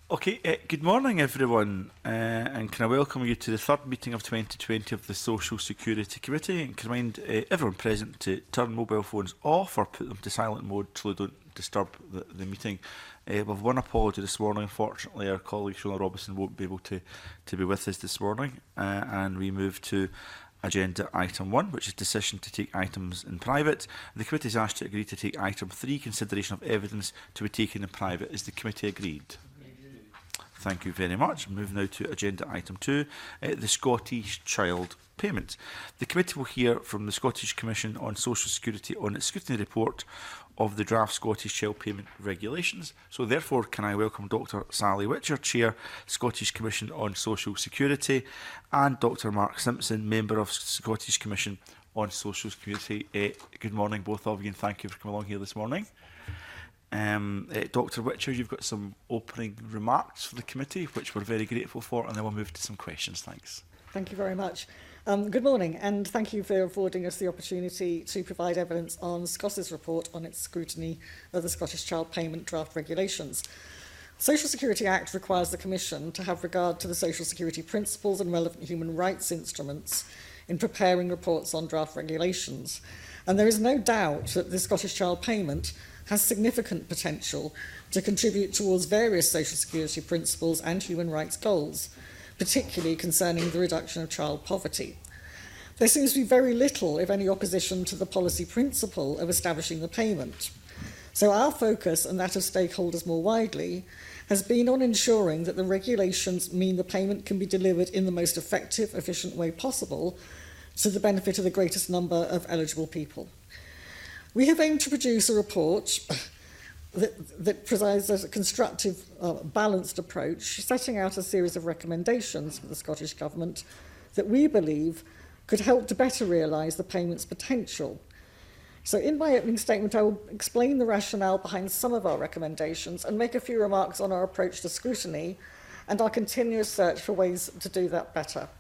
Okay, good morning everyone, and can I welcome you to the third meeting of 2020 of the Social Security Committee, and can I remind everyone present to turn mobile phones off or put them to silent mode so they don't disturb the meeting. We've one apology this morning. Unfortunately, our colleague Shona Robinson won't be able to be with us this morning, and we move to Agenda Item 1, which is decision to take items in private. The committee is asked to agree to take Item 3, consideration of evidence to be taken in private. Is the committee agreed? Thank you very much. Move now to Agenda Item 2, the Scottish Child Payment. The committee will hear from the Scottish Commission on Social Security on its scrutiny report of the draft Scottish Child Payment Regulations. So therefore, can I welcome Dr Sally Witcher, Chair, Scottish Commission on Social Security, and Dr Mark Simpson, Member of Scottish Commission on Social Security. Good morning, both of you, and thank you for coming along here this morning. Dr Witcher, you've got some opening remarks for the committee, which we're very grateful for, and then we'll move to some questions. Thanks. Thank you very much. Good morning, and thank you for affording us the opportunity to provide evidence on SCOS's report on its scrutiny of the Scottish Child Payment Draft Regulations. The Social Security Act requires the Commission to have regard to the social security principles and relevant human rights instruments in preparing reports on draft regulations. And there is no doubt that the Scottish Child Payment has significant potential to contribute towards various social security principles and human rights goals, particularly concerning the reduction of child poverty. There seems to be very little, if any, opposition to the policy principle of establishing the payment. So our focus, and that of stakeholders more widely, has been on ensuring that the regulations mean the payment can be delivered in the most effective, efficient way possible to the benefit of the greatest number of eligible people. We have aimed to produce a report that provides a constructive, balanced approach, setting out a series of recommendations for the Scottish Government that we believe could help to better realise the payment's potential. So in my opening statement, I will explain the rationale behind some of our recommendations and make a few remarks on our approach to scrutiny and our continuous search for ways to do that better.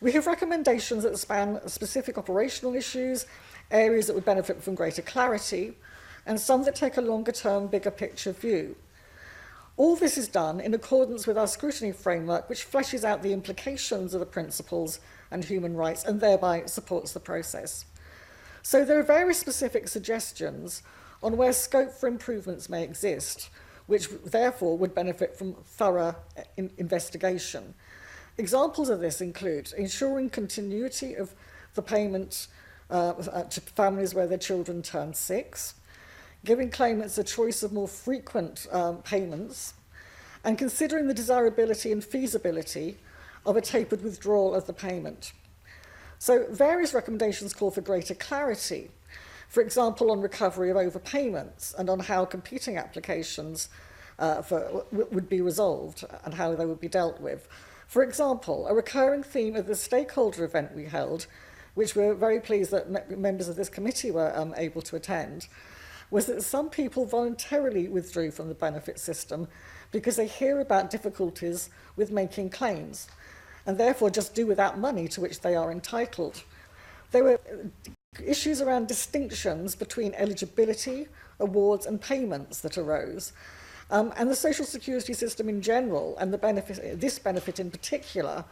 We have recommendations that span specific operational issues, areas that would benefit from greater clarity, and some that take a longer-term, bigger picture view. All this is done in accordance with our scrutiny framework, which fleshes out the implications of the principles and human rights and thereby supports the process. So there are very specific suggestions on where scope for improvements may exist, which therefore would benefit from thorough investigation. Examples of this include ensuring continuity of the payment to families where their children turn 6, giving claimants a choice of more frequent payments, and considering the desirability and feasibility of a tapered withdrawal of the payment. So various recommendations call for greater clarity, for example, on recovery of overpayments and on how competing applications would be resolved and how they would be dealt with. For example, a recurring theme of the stakeholder event we held, which we're very pleased that members of this committee were able to attend, was that some people voluntarily withdrew from the benefit system because they hear about difficulties with making claims and therefore just do without money to which they are entitled. There were issues around distinctions between eligibility, awards and payments that arose. And the social security system in general, and this benefit in particular,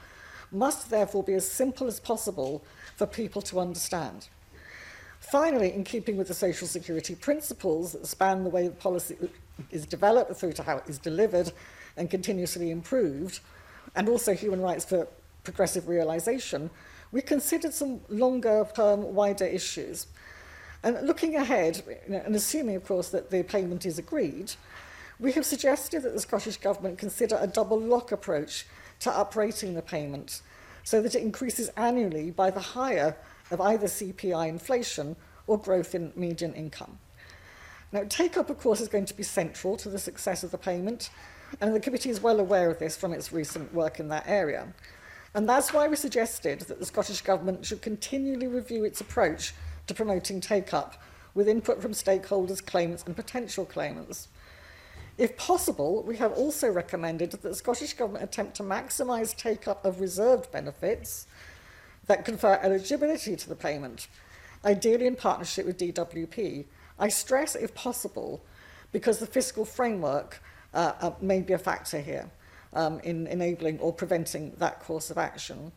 must therefore be as simple as possible for people to understand. Finally, in keeping with the social security principles that span the way the policy is developed through to how it is delivered and continuously improved, and also human rights for progressive realisation, we considered some longer-term, wider issues. And looking ahead, and assuming, of course, that the payment is agreed, we have suggested that the Scottish Government consider a double lock approach to uprating the payment so that it increases annually by the higher of either CPI inflation or growth in median income. Now, take-up, of course, is going to be central to the success of the payment, and the committee is well aware of this from its recent work in that area. And that's why we suggested that the Scottish Government should continually review its approach to promoting take-up with input from stakeholders, claimants and potential claimants. If possible, we have also recommended that the Scottish Government attempt to maximise take-up of reserved benefits that confer eligibility to the payment, ideally in partnership with DWP. I stress if possible, because the fiscal framework may be a factor here in enabling or preventing that course of action.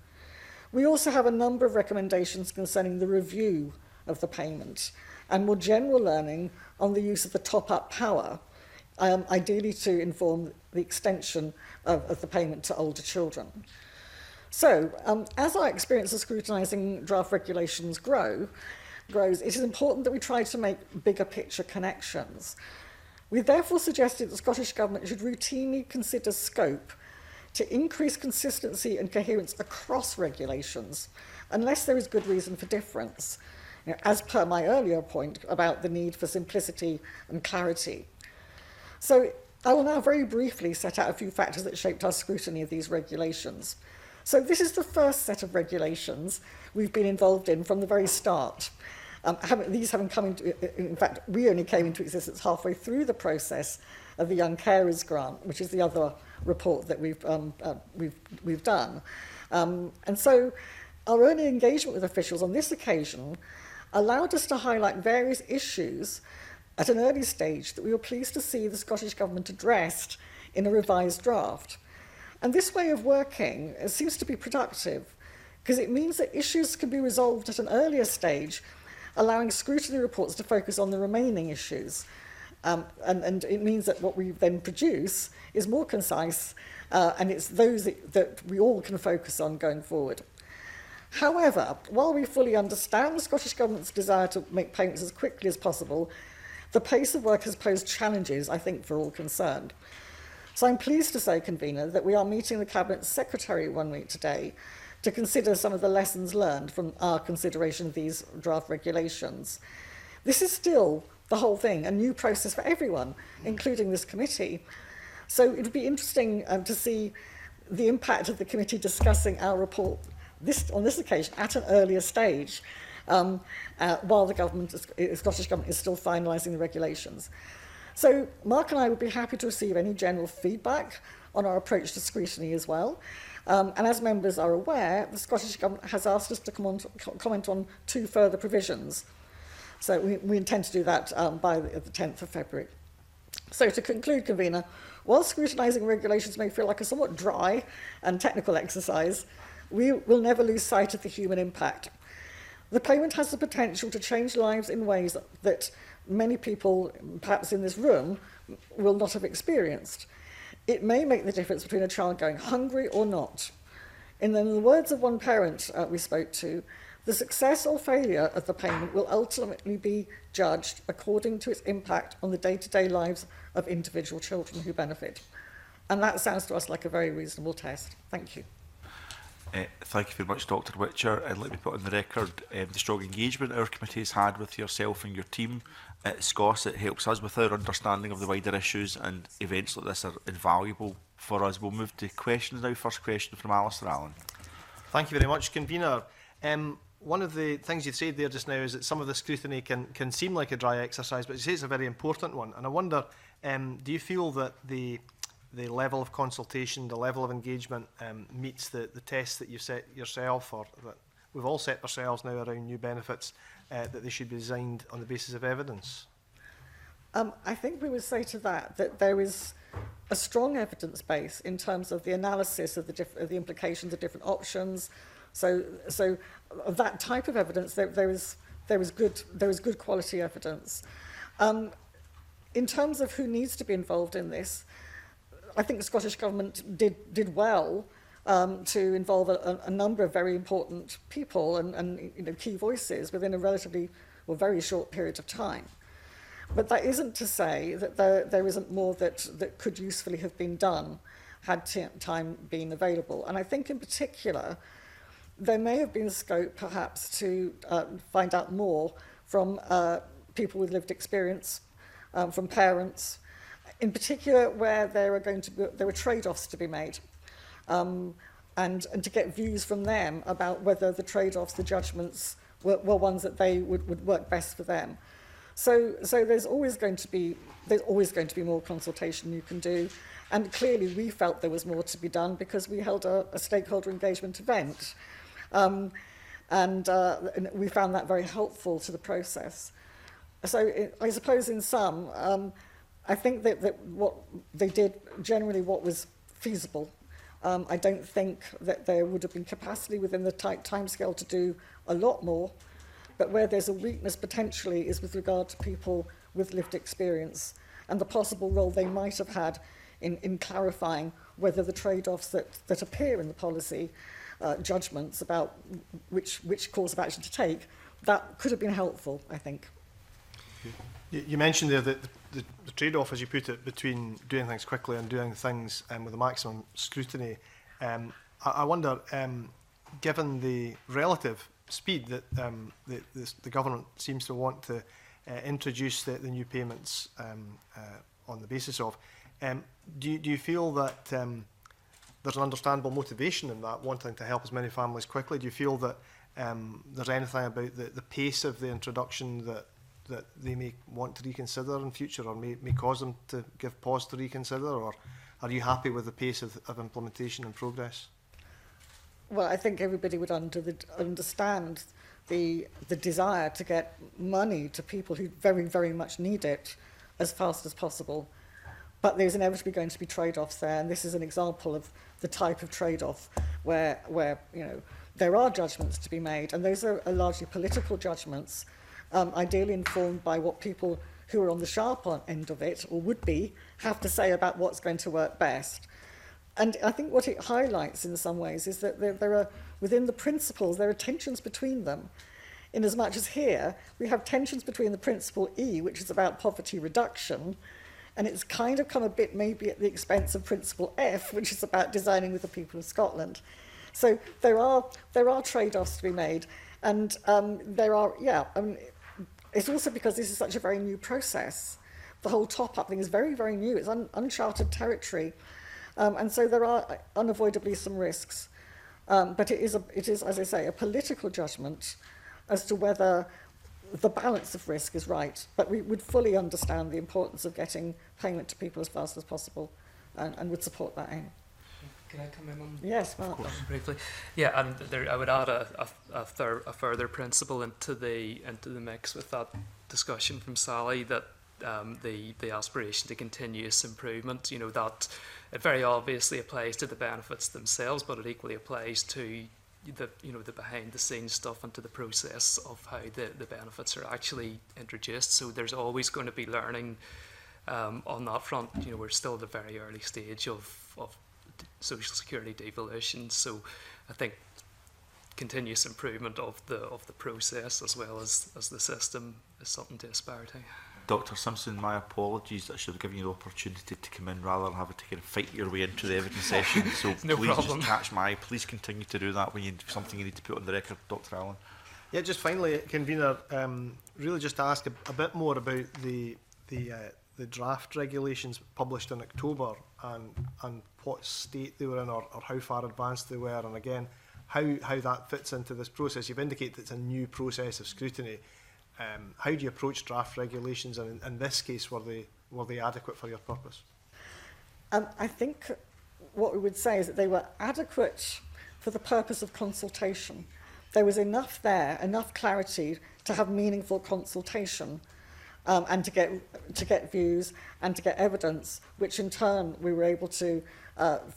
We also have a number of recommendations concerning the review of the payment and more general learning on the use of the top-up power, ideally to inform the extension of the payment to older children. So, as our experience of scrutinising draft regulations grows, it is important that we try to make bigger picture connections. We therefore suggested the Scottish Government should routinely consider scope to increase consistency and coherence across regulations, unless there is good reason for difference, as per my earlier point about the need for simplicity and clarity. So I will now very briefly set out a few factors that shaped our scrutiny of these regulations. So this is the first set of regulations we've been involved in from the very start. These having come into, in fact, we only came into existence halfway through the process of the Young Carers Grant, which is the other report that we've done. And so our early engagement with officials on this occasion allowed us to highlight various issues at an early stage that we were pleased to see the Scottish Government addressed in a revised draft. And this way of working seems to be productive because it means that issues can be resolved at an earlier stage, allowing scrutiny reports to focus on the remaining issues. And it means that what we then produce is more concise and it's those that we all can focus on going forward. However, while we fully understand the Scottish Government's desire to make payments as quickly as possible, the pace of work has posed challenges, I think, for all concerned. So I'm pleased to say, Convener, that we are meeting the Cabinet Secretary 1 week today to consider some of the lessons learned from our consideration of these draft regulations. This is still the whole thing, a new process for everyone, including this committee. So it would be interesting to see the impact of the committee discussing our report on this occasion at an earlier stage, while the Scottish Government is still finalising the regulations. So Mark and I would be happy to receive any general feedback on our approach to scrutiny as well. And as members are aware, the Scottish Government has asked us to comment on 2 further provisions. So we intend to do that by the 10th of February. So to conclude, Convener, while scrutinising regulations may feel like a somewhat dry and technical exercise, we will never lose sight of the human impact. The payment has the potential to change lives in ways that many people, perhaps in this room, will not have experienced. It may make the difference between a child going hungry or not. In the words of one parent we spoke to, the success or failure of the payment will ultimately be judged according to its impact on the day-to-day lives of individual children who benefit. And that sounds to us like a very reasonable test. Thank you. Thank you very much, Dr Witcher. And let me put on the record the strong engagement our committee has had with yourself and your team at SCOS. It helps us with our understanding of the wider issues, and events like this are invaluable for us. We'll move to questions now. First question from Alistair Allen. Thank you very much, Convener. One of the things you said there just now is that some of the scrutiny can seem like a dry exercise, but you say it's a very important one. And I wonder, do you feel that the level of consultation, the level of engagement meets the test that you've set yourself, or that we've all set ourselves now around new benefits, that they should be designed on the basis of evidence? I think we would say to that there is a strong evidence base in terms of the analysis of the implications of different options. So of that type of evidence, there is good quality evidence. In terms of who needs to be involved in this, I think the Scottish Government did well to involve a number of very important people and key voices within a relatively or very short period of time. But that isn't to say that there isn't more that could usefully have been done had time been available. And I think in particular, there may have been scope perhaps to find out more from people with lived experience, from parents, in particular where there were trade-offs to be made, and to get views from them about whether the trade-offs, the judgments, were ones that they would work best for them. So there's always going to be more consultation you can do, and clearly we felt there was more to be done because we held a stakeholder engagement event, and we found that very helpful to the process. So I suppose in sum, I think that what they did, generally what was feasible. I don't think that there would have been capacity within the tight timescale to do a lot more, but where there's a weakness potentially is with regard to people with lived experience and the possible role they might have had in clarifying whether the trade-offs that appear in the policy judgments about which course of action to take, that could have been helpful, I think. You mentioned there that the trade-off, as you put it, between doing things quickly and doing things with a maximum scrutiny. I wonder, given the relative speed that the government seems to want to introduce the new payments on the basis of, do you feel that there's an understandable motivation in that, wanting to help as many families quickly? Do you feel that there's anything about the pace of the introduction that they may want to reconsider in future, or may cause them to give pause to reconsider, or are you happy with the pace of implementation and progress? Well, I think everybody would understand the desire to get money to people who very, very much need it as fast as possible. But there's inevitably going to be trade-offs there, and this is an example of the type of trade-off where you know, there are judgments to be made, and those are largely political judgments, ideally informed by what people who are on the sharp end of it, or would be, have to say about what's going to work best. And I think what it highlights in some ways is that there are, within the principles, there are tensions between them. In as much as here, we have tensions between the principle E, which is about poverty reduction, and it's kind of come a bit maybe at the expense of principle F, which is about designing with the people of Scotland. So there are trade-offs to be made, and there are, yeah, I mean, it's also because this is such a very new process. The whole top-up thing is very, very new. It's uncharted territory. And so there are unavoidably some risks. But it is, as I say, a political judgment as to whether the balance of risk is right. But we would fully understand the importance of getting payment to people as fast as possible and would support that aim. Can I come in on yes, Mark. briefly? Yeah, and I would add a further principle into the mix with that discussion from Sally, that the aspiration to continuous improvement, you know, that it very obviously applies to the benefits themselves, but it equally applies to the behind the scenes stuff and to the process of how the benefits are actually introduced. So there's always going to be learning on that front. You know, we're still at a very early stage of social security devolution, so I think continuous improvement of the process as well as the system is something to aspire to. Dr. Simpson, my apologies. I should have given you the opportunity to come in rather than having to kind of fight your way into the evidence session. So No please problem. just catch my eye. Please continue to do that when you something you need to put on the record, Dr. Allen. Yeah, just finally, Convener, really just to ask a bit more about the draft regulations published in October and what state they were in, or how far advanced they were, and again how that fits into this process. You've indicated it's a new process of scrutiny. How do you approach draft regulations, and in this case, were they adequate for your purpose? I think what we would say is that they were adequate for the purpose of consultation. There was enough there, enough clarity to have meaningful consultation, and to get views and to get evidence, which in turn we were able to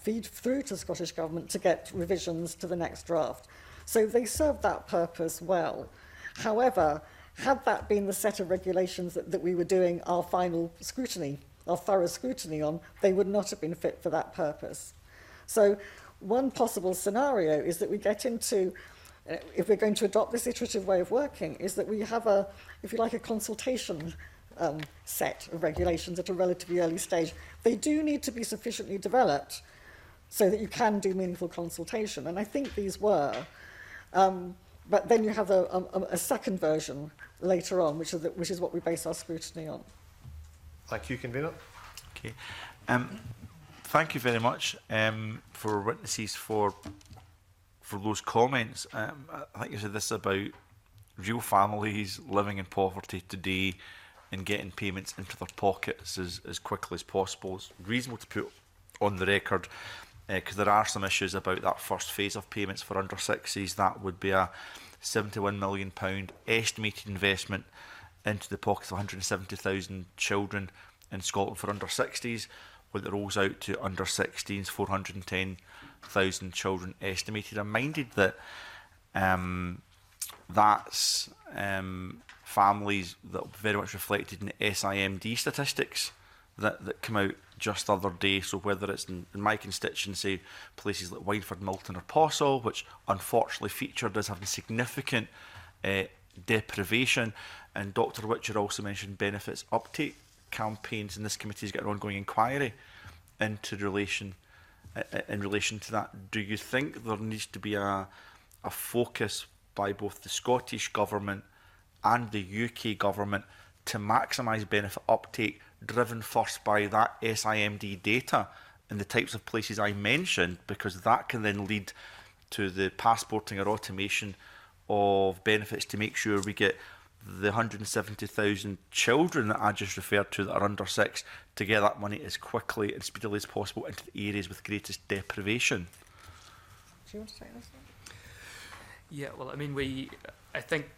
feed through to the Scottish Government to get revisions to the next draft. So they served that purpose well. However, had that been the set of regulations that we were doing our final scrutiny, our thorough scrutiny on, they would not have been fit for that purpose. So one possible scenario is that we get into, if we're going to adopt this iterative way of working, is that we have a, if you like, a consultation set of regulations at a relatively early stage. They do need to be sufficiently developed so that you can do meaningful consultation, and I think these were. But then you have a second version later on, which is what we base our scrutiny on. Thank you, Convener. Okay. Thank you very much for witnesses for those comments. I think you said this about real families living in poverty today and getting payments into their pockets as quickly as possible. It's reasonable to put on the record, because there are some issues about that first phase of payments for under 60s. That would be a £71 million estimated investment into the pockets of 170,000 children in Scotland for under 60s, when it rolls out to under 16s, 410,000 children estimated. I'm minded that that's families that are very much reflected in the SIMD statistics that come out just the other day. So whether it's in my constituency, places like Wynford, Milton or Possil, which unfortunately featured as having significant deprivation, and Dr Witcher also mentioned benefits uptake campaigns, and this committee has got an ongoing inquiry into relation to that. Do you think there needs to be a focus by both the Scottish Government and the UK Government to maximise benefit uptake, driven first by that SIMD data in the types of places I mentioned, because that can then lead to the passporting or automation of benefits to make sure we get the 170,000 children that I just referred to that are under 6 to get that money as quickly and speedily as possible into the areas with greatest deprivation. Do you want to take this one? Yeah, well, I mean, I think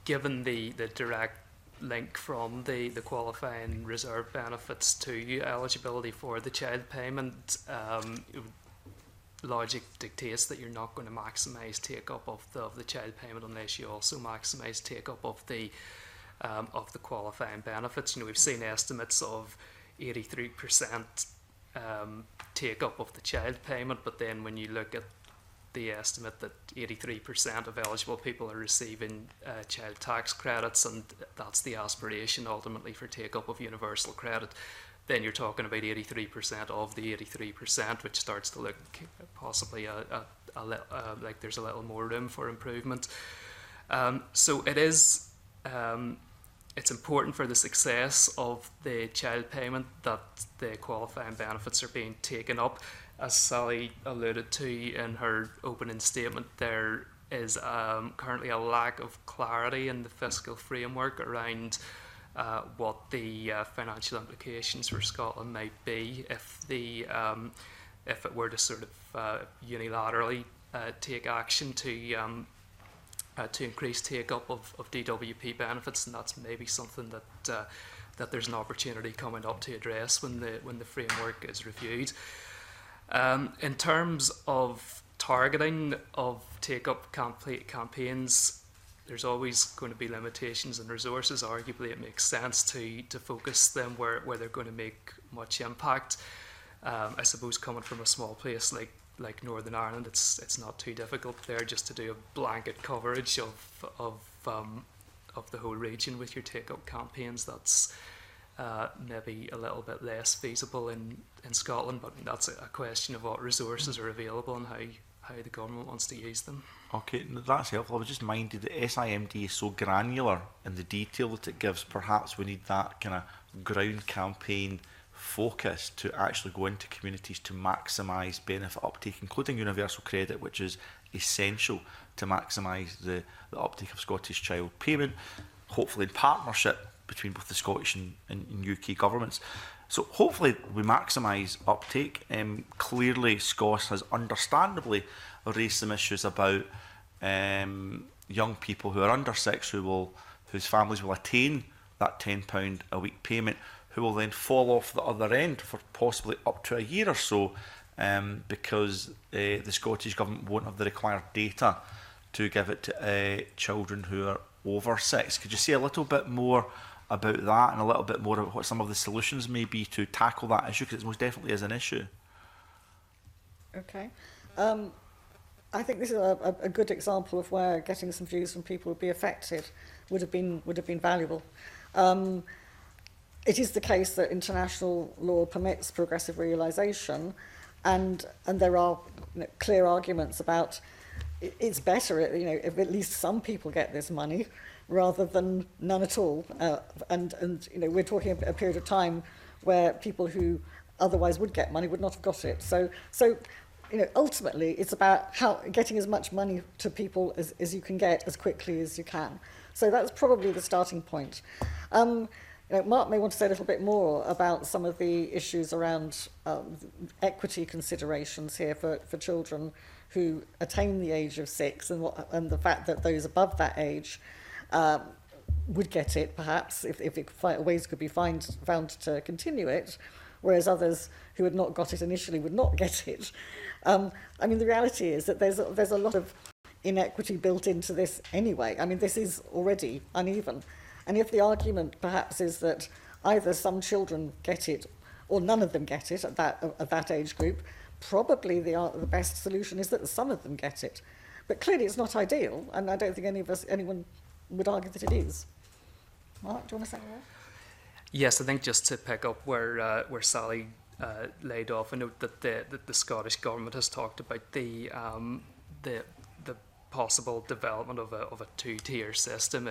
given the direct link from the qualifying reserve benefits to eligibility for the child payment, logic dictates that you're not going to maximise take-up of the child payment unless you also maximise take-up of the qualifying benefits. You know, we've seen estimates of 83% take-up of the child payment, but then when you look at the estimate that 83% of eligible people are receiving child tax credits, and that's the aspiration ultimately for take-up of universal credit, then you're talking about 83% of the 83%, which starts to look possibly like there's a little more room for improvement. So it is, it's important for the success of the child payment that the qualifying benefits are being taken up. As Sally alluded to in her opening statement, there is currently a lack of clarity in the fiscal framework around what the financial implications for Scotland might be if it were to sort of unilaterally take action to increase take-up of DWP benefits, and that's maybe something that there's an opportunity coming up to address when the framework is reviewed. In terms of targeting of take-up campaigns, there's always going to be limitations and resources. Arguably, it makes sense to focus them where they're going to make much impact. I suppose coming from a small place like Northern Ireland, it's not too difficult there just to do a blanket coverage of the whole region with your take-up campaigns. That's maybe a little bit less feasible in Scotland, but that's a question of what resources are available and how the government wants to use them. Okay, that's helpful. I was just minded that SIMD is so granular in the detail that it gives. Perhaps we need that kind of ground campaign focus to actually go into communities to maximise benefit uptake, including universal credit, which is essential to maximise the uptake of Scottish child payment, hopefully in partnership between both the Scottish and UK governments. So hopefully we maximise uptake. Clearly SCOSS has understandably raised some issues about young people who are under 6 whose families will attain that £10 a week payment, who will then fall off the other end for possibly up to a year or so, because the Scottish Government won't have the required data to give it to children who are over 6. Could you say a little bit more about that and a little bit more about what some of the solutions may be to tackle that issue, because it most definitely is an issue? Okay. I think this is a good example of where getting some views from people who would be affected would have been valuable. It is the case that international law permits progressive realisation, and there are clear arguments about it's better, if at least some people get this money rather than none at all. And we're talking a period of time where people who otherwise would get money would not have got it. So ultimately, it's about getting as much money to people as you can get as quickly as you can. So that's probably the starting point. Mark may want to say a little bit more about some of the issues around equity considerations here for children who attain the age of 6, and the fact that those above that age would get it, perhaps, if ways could be found to continue it, whereas others who had not got it initially would not get it. I mean, the reality is that there's a lot of inequity built into this anyway. I mean, this is already uneven. And if the argument perhaps is that either some children get it or none of them get it at that age group, probably the best solution is that some of them get it. But clearly it's not ideal, and I don't think anyone would argue that it is. Mark, do you want to say more? Yes, I think just to pick up where Sally laid off, I note that the Scottish Government has talked about the possible development of a two-tier system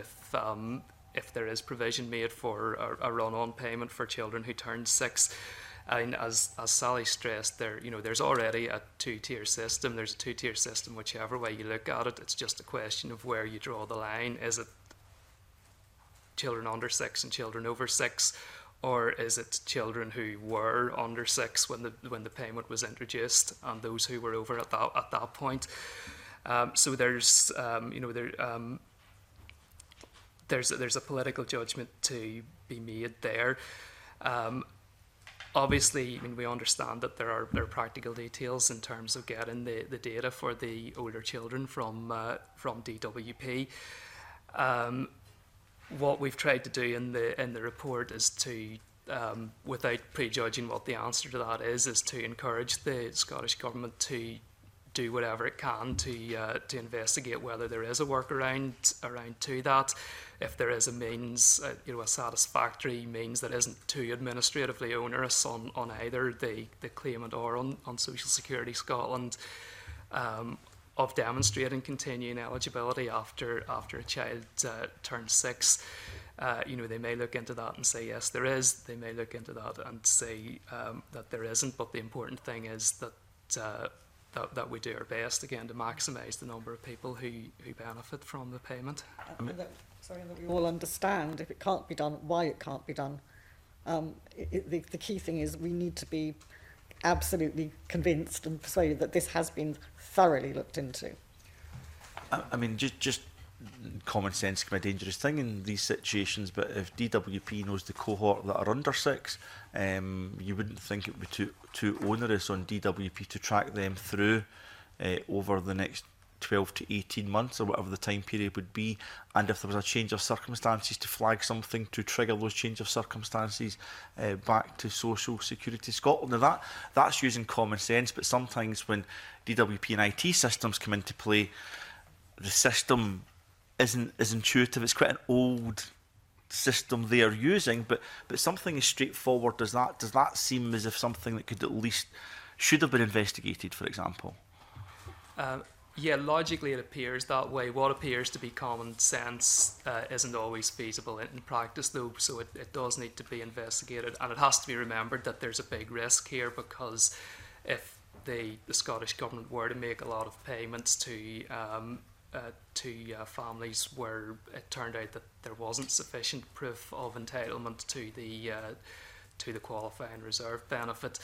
if there is provision made for a run-on payment for children who turn 6. And as Sally stressed, there's already a two-tier system. There's a two-tier system whichever way you look at it. It's just a question of where you draw the line. Is it children under 6 and children over 6, or is it children who were under 6 when the payment was introduced and those who were over at that point? So there's there's a political judgment to be made there. Obviously, I mean, we understand that there are practical details in terms of getting the data for the older children from DWP. What we've tried to do in the report is to, without prejudging what the answer to that is to encourage the Scottish Government to do whatever it can to investigate whether there is a workaround to that. If there is a means, a satisfactory means that isn't too administratively onerous on either the claimant or on Social Security Scotland, of demonstrating continuing eligibility after a child turns 6. They may look into that and say yes there is. They may look into that and say that there isn't. But the important thing is that we do our best again to maximise the number of people who benefit from the payment. That we all understand if it can't be done, why it can't be done. The key thing is we need to be absolutely convinced and persuaded that this has been thoroughly looked into. I mean, just common sense can be a dangerous thing in these situations, but if DWP knows the cohort that are under 6, you wouldn't think it would be too onerous on DWP to track them through over the next 12 to 18 months or whatever the time period would be, and if there was a change of circumstances to flag something to trigger those change of circumstances back to Social Security Scotland. Now that's using common sense, but sometimes when DWP and IT systems come into play, the system isn't as intuitive. It's quite an old system they are using, but something as straightforward does that seem as if something that could at least should have been investigated, for example? Yeah, logically it appears that way. What appears to be common sense isn't always feasible in practice, though, so it does need to be investigated. And it has to be remembered that there's a big risk here, because if the Scottish Government were to make a lot of payments to families where it turned out that there wasn't sufficient proof of entitlement to the qualifying reserve benefit,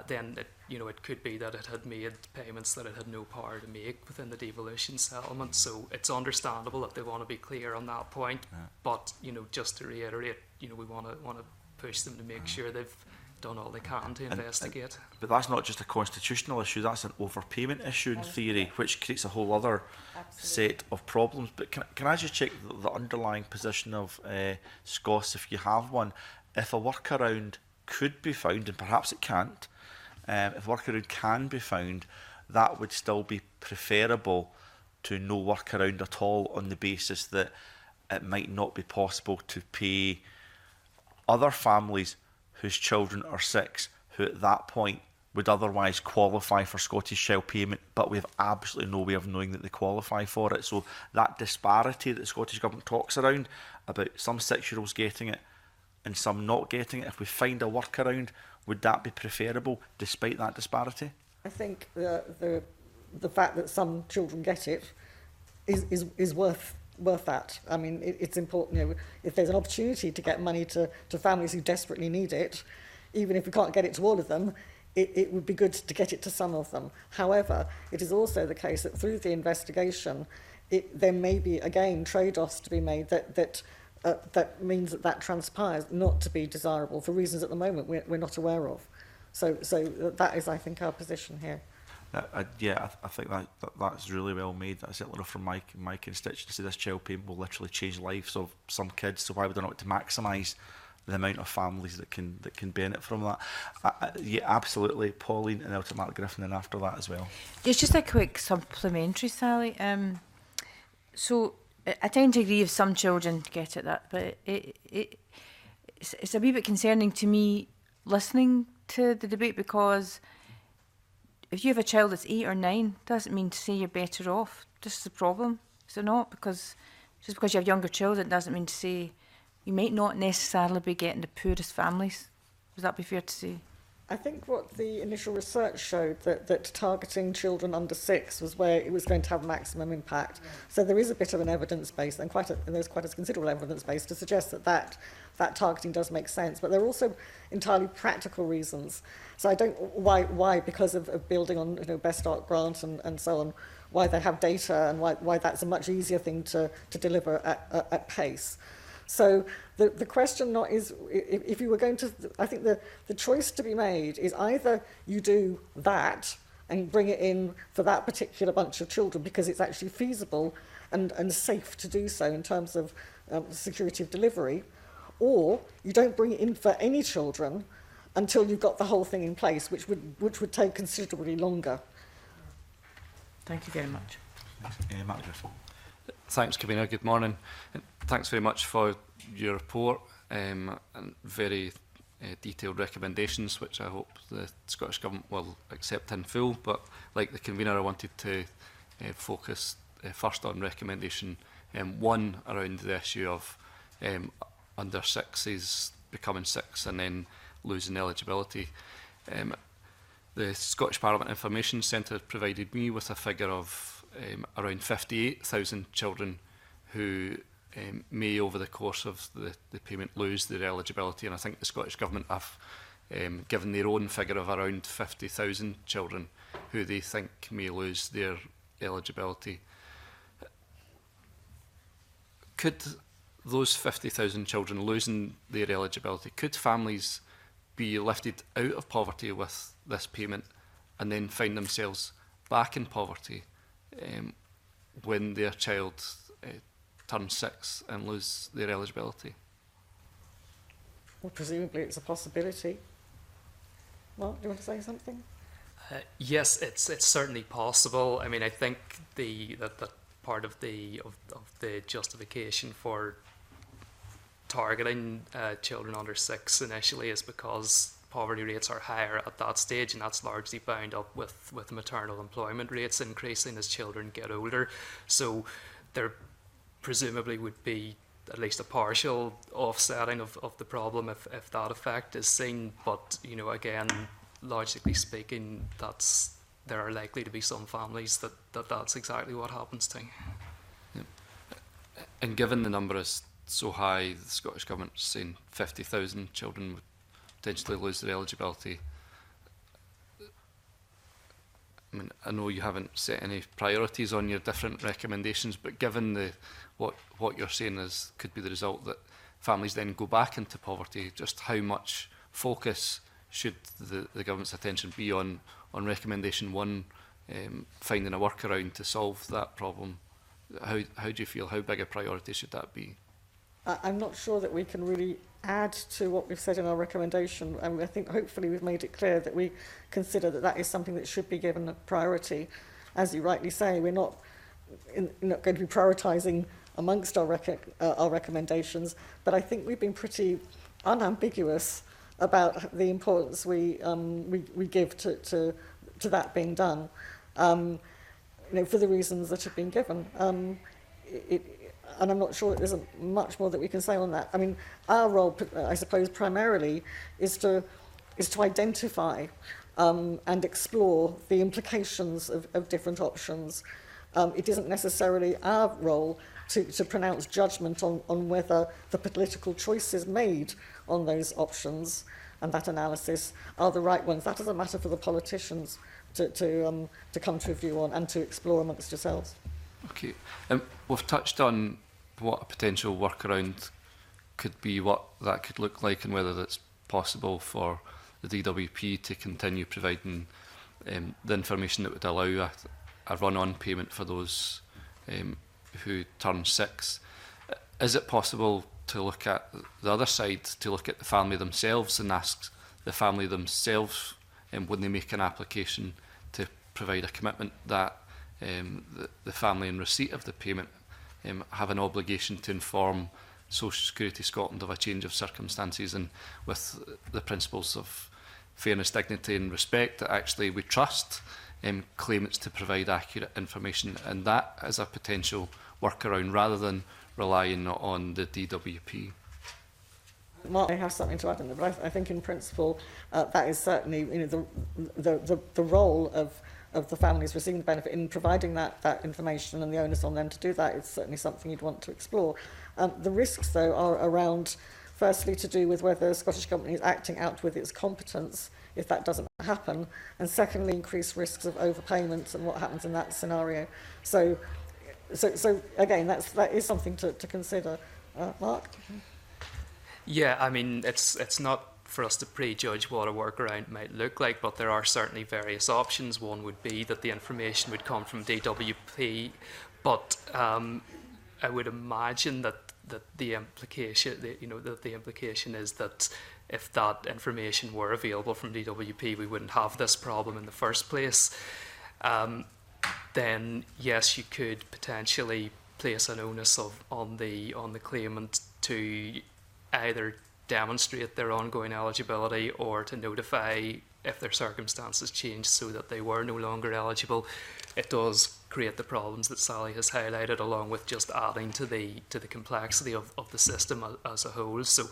then it could be that it had made payments that it had no power to make within the devolution settlement. So it's understandable that they want to be clear on that point. Yeah. But just to reiterate, we want to push them to make sure they've done all they can to investigate. But that's not just a constitutional issue, that's an overpayment issue in theory, which creates a whole other set of problems. But can I just check the underlying position of SCOS, if you have one? If a workaround could be found, and perhaps it can't, if a workaround can be found, that would still be preferable to no workaround at all, on the basis that it might not be possible to pay other families whose children are 6, who at that point would otherwise qualify for Scottish Child Payment, but we have absolutely no way of knowing that they qualify for it. So that disparity that the Scottish Government talks around, about some 6-year-olds getting it and some not getting it, if we find a workaround, would that be preferable despite that disparity? I think the fact that some children get it is worth that. I mean, it's important. If there's an opportunity to get money to families who desperately need it, even if we can't get it to all of them, it would be good to get it to some of them. However, it is also the case that through the investigation, there may be, again, trade-offs to be made that that means that that transpires not to be desirable for reasons at the moment we're not aware of. So that is, I think, our position here. I think that's really well made. That's it from my constituency. This child payment will literally change the lives of some kids. So why would I not to maximise the amount of families that can benefit from that? Yeah, absolutely. Pauline and out to Mark Griffin, and after that as well. It's just a quick supplementary, Sally. So I tend to agree if some children get at that, but it's a wee bit concerning to me listening to the debate, because if you have a child that's 8 or 9, doesn't mean to say you're better off. This is the problem, is it not? Because just because you have younger children doesn't mean to say you might not necessarily be getting the poorest families. Would that be fair to say? I think what the initial research showed that targeting children under 6 was where it was going to have maximum impact. So there is a bit of an evidence base, and there's quite a considerable evidence base to suggest that targeting does make sense. But there are also entirely practical reasons. So I don't why because of building on Best Start grant and so on, why they have data and why that's a much easier thing to deliver at pace. So the question not is, if you were going to, I think the choice to be made is either you do that and bring it in for that particular bunch of children because it's actually feasible and safe to do so in terms of security of delivery, or you don't bring it in for any children until you've got the whole thing in place, which would take considerably longer. Thank you very much. Mark Griffin. Thanks, Convener. Good morning. Thanks very much for your report and very detailed recommendations, which I hope the Scottish Government will accept in full. But like the Convener, I wanted to focus first on recommendation 1 around the issue of under 6s becoming 6 and then losing eligibility. The Scottish Parliament Information Centre provided me with a figure of around 58,000 children who may, over the course of the payment, lose their eligibility. And I think the Scottish Government have given their own figure of around 50,000 children who they think may lose their eligibility. Could those 50,000 children losing their eligibility, could families be lifted out of poverty with this payment and then find themselves back in poverty when their child turns 6 and lose their eligibility? Well, presumably it's a possibility. Mark, do you want to say something? Yes, it's certainly possible. I mean, I think that part of the justification for targeting children under 6 initially is because poverty rates are higher at that stage, and that's largely bound up with maternal employment rates increasing as children get older. So there presumably would be at least a partial offsetting of the problem if that effect is seen. But again, logically speaking, there are likely to be some families that's exactly what happens to. Yep. And given the number is so high, the Scottish Government is saying 50,000 children would potentially lose their eligibility. I mean, I know you haven't set any priorities on your different recommendations, but given what you're saying could be the result that families then go back into poverty, just how much focus should the government's attention be on recommendation 1, finding a workaround to solve that problem? How do you feel? How big a priority should that be? I'm not sure that we can really add to what we've said in our recommendation. And I think hopefully we've made it clear that we consider that is something that should be given a priority. As you rightly say, we're not going to be prioritising amongst our recommendations, but I think we've been pretty unambiguous about the importance we give to that being done, for the reasons that have been given. And I'm not sure that there's much more that we can say on that. I mean, our role, I suppose, primarily is to identify and explore the implications of different options. It isn't necessarily our role to pronounce judgment on whether the political choices made on those options and that analysis are the right ones. That is a matter for the politicians to come to a view on and to explore amongst yourselves. Okay, we've touched on what a potential workaround could be, what that could look like, and whether it's possible for the DWP to continue providing the information that would allow a run-on payment for those who turn 6. Is it possible to look at the other side, to look at the family themselves and ask the family themselves when they make an application to provide a commitment that the family in receipt of the payment have an obligation to inform Social Security Scotland of a change of circumstances, and with the principles of fairness, dignity and respect, that actually we trust claimants to provide accurate information, and that as a potential workaround rather than relying on the DWP. Mark, I have something to add in there, but I think in principle that is certainly, you know, the role of the families receiving the benefit in providing that information, and the onus on them to do that is certainly something you'd want to explore. The risks, though, are around, firstly, to do with whether the Scottish Government is acting out with its competence if that doesn't happen, and secondly, increased risks of overpayments and what happens in that scenario. So again, that is something to consider. Mark? Yeah, I mean, it's not for us to prejudge what a workaround might look like, but there are certainly various options. One would be that the information would come from DWP, but I would imagine that the implication, that the implication is that if that information were available from DWP, we wouldn't have this problem in the first place. Then yes, you could potentially place an onus on the claimant to either demonstrate their ongoing eligibility or to notify if their circumstances change so that they were no longer eligible. It does create the problems that Sally has highlighted, along with just adding to the complexity of the system as a whole. So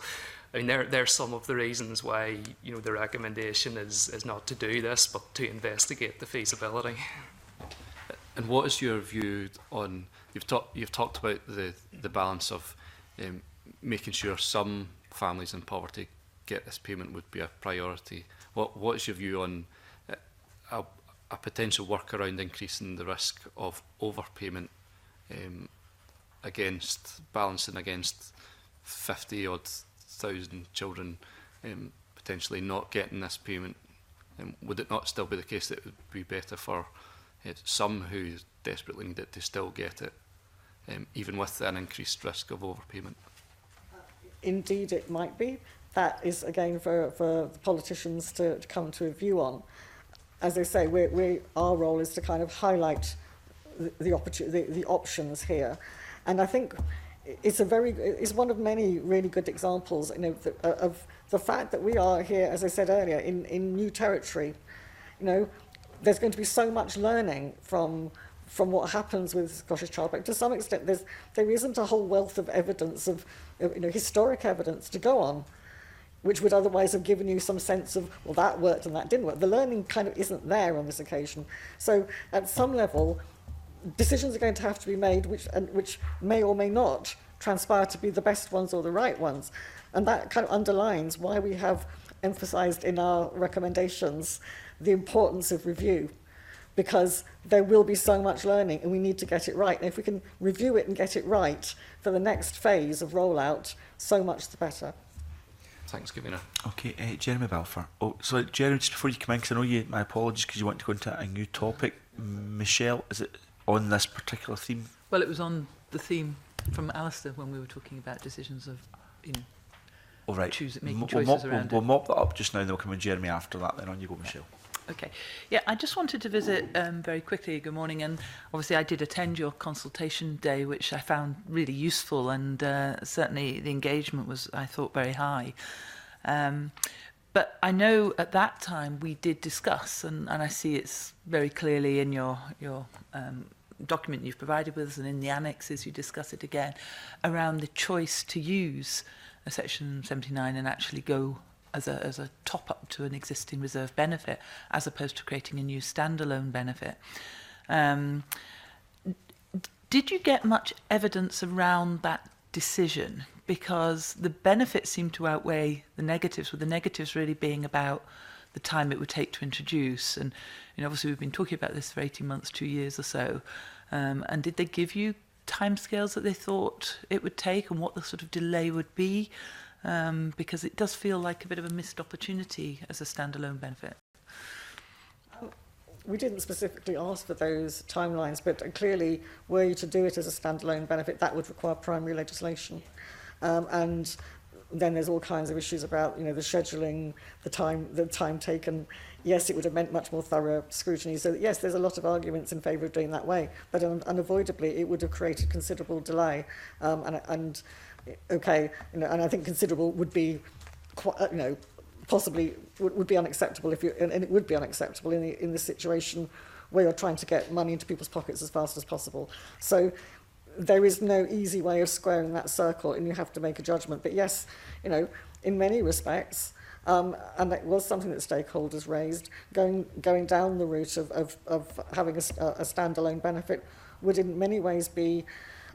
I mean, there's some of the reasons why, you know, the recommendation is not to do this, but to investigate the feasibility. And what is your view on, you've talked about the balance of making sure some families in poverty get this payment would be a priority. What is your view on a potential workaround increasing the risk of overpayment balancing against 50-odd thousand children potentially not getting this payment? Would it not still be the case that it would be better for some who desperately need it to still get it, even with an increased risk of overpayment? Indeed, it might be. That is, again, for the politicians to come to a view on. As I say, our role is to kind of highlight the options here. And I think it's one of many really good examples, you know, of the fact that we are here, as I said earlier, in new territory. You know, there's going to be so much learning from what happens with Scottish Child Payment. To some extent, there isn't a whole wealth of evidence of historic evidence to go on, which would otherwise have given you some sense of, well, that worked and that didn't work. The learning kind of isn't there on this occasion. So at some level, decisions are going to have to be made which may or may not transpire to be the best ones or the right ones. And that kind of underlines why we have emphasised in our recommendations the importance of review, because there will be so much learning and we need to get it right. And if we can review it and get it right for the next phase of rollout, so much the better. Thanks, Gavina. Okay, Jeremy Balfour. Oh, so Jeremy, just before you come in, because I know you, my apologies, because you want to go into a new topic. Michelle, is it on this particular theme? Well, it was on the theme from Alistair when we were talking about decisions of making choices around it. We'll mop that up just now, and then we'll come in Jeremy after that. Then on you go, Michelle. Okay. Yeah, I just wanted to visit very quickly, good morning, and obviously I did attend your consultation day, which I found really useful, and certainly the engagement was, I thought, very high. But I know at that time we did discuss, and I see it's very clearly in your document you've provided with us and in the annexes you discuss it again, around the choice to use a Section 79 and actually go as a top-up to an existing reserve benefit, as opposed to creating a new standalone benefit. Did you get much evidence around that decision? Because the benefits seem to outweigh the negatives, with the negatives really being about the time it would take to introduce. And obviously we've been talking about this for 18 months, 2 years or so. And did they give you timescales that they thought it would take and what the sort of delay would be? Because it does feel like a bit of a missed opportunity as a standalone benefit. We didn't specifically ask for those timelines, but clearly, were you to do it as a standalone benefit, that would require primary legislation. And then there's all kinds of issues about, the scheduling, the time taken. Yes, it would have meant much more thorough scrutiny. So yes, there's a lot of arguments in favour of doing that way, but unavoidably, it would have created considerable delay. And and I think considerable would be, possibly would be unacceptable and it would be unacceptable in the situation where you're trying to get money into people's pockets as fast as possible. So there is no easy way of squaring that circle, and you have to make a judgment. But yes, in many respects, and that was something that stakeholders raised, going down the route of having a standalone benefit would in many ways be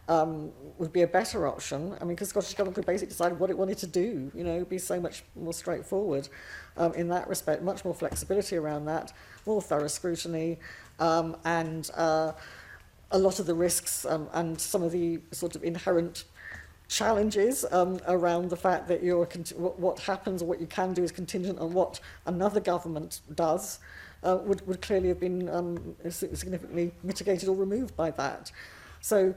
a better option. I mean, because Scottish Government could basically decide what it wanted to do, be so much more straightforward in that respect, much more flexibility around that, more thorough scrutiny, and a lot of the risks and some of the sort of inherent challenges around the fact that what happens or what you can do is contingent on what another government does would clearly have been significantly mitigated or removed by that. So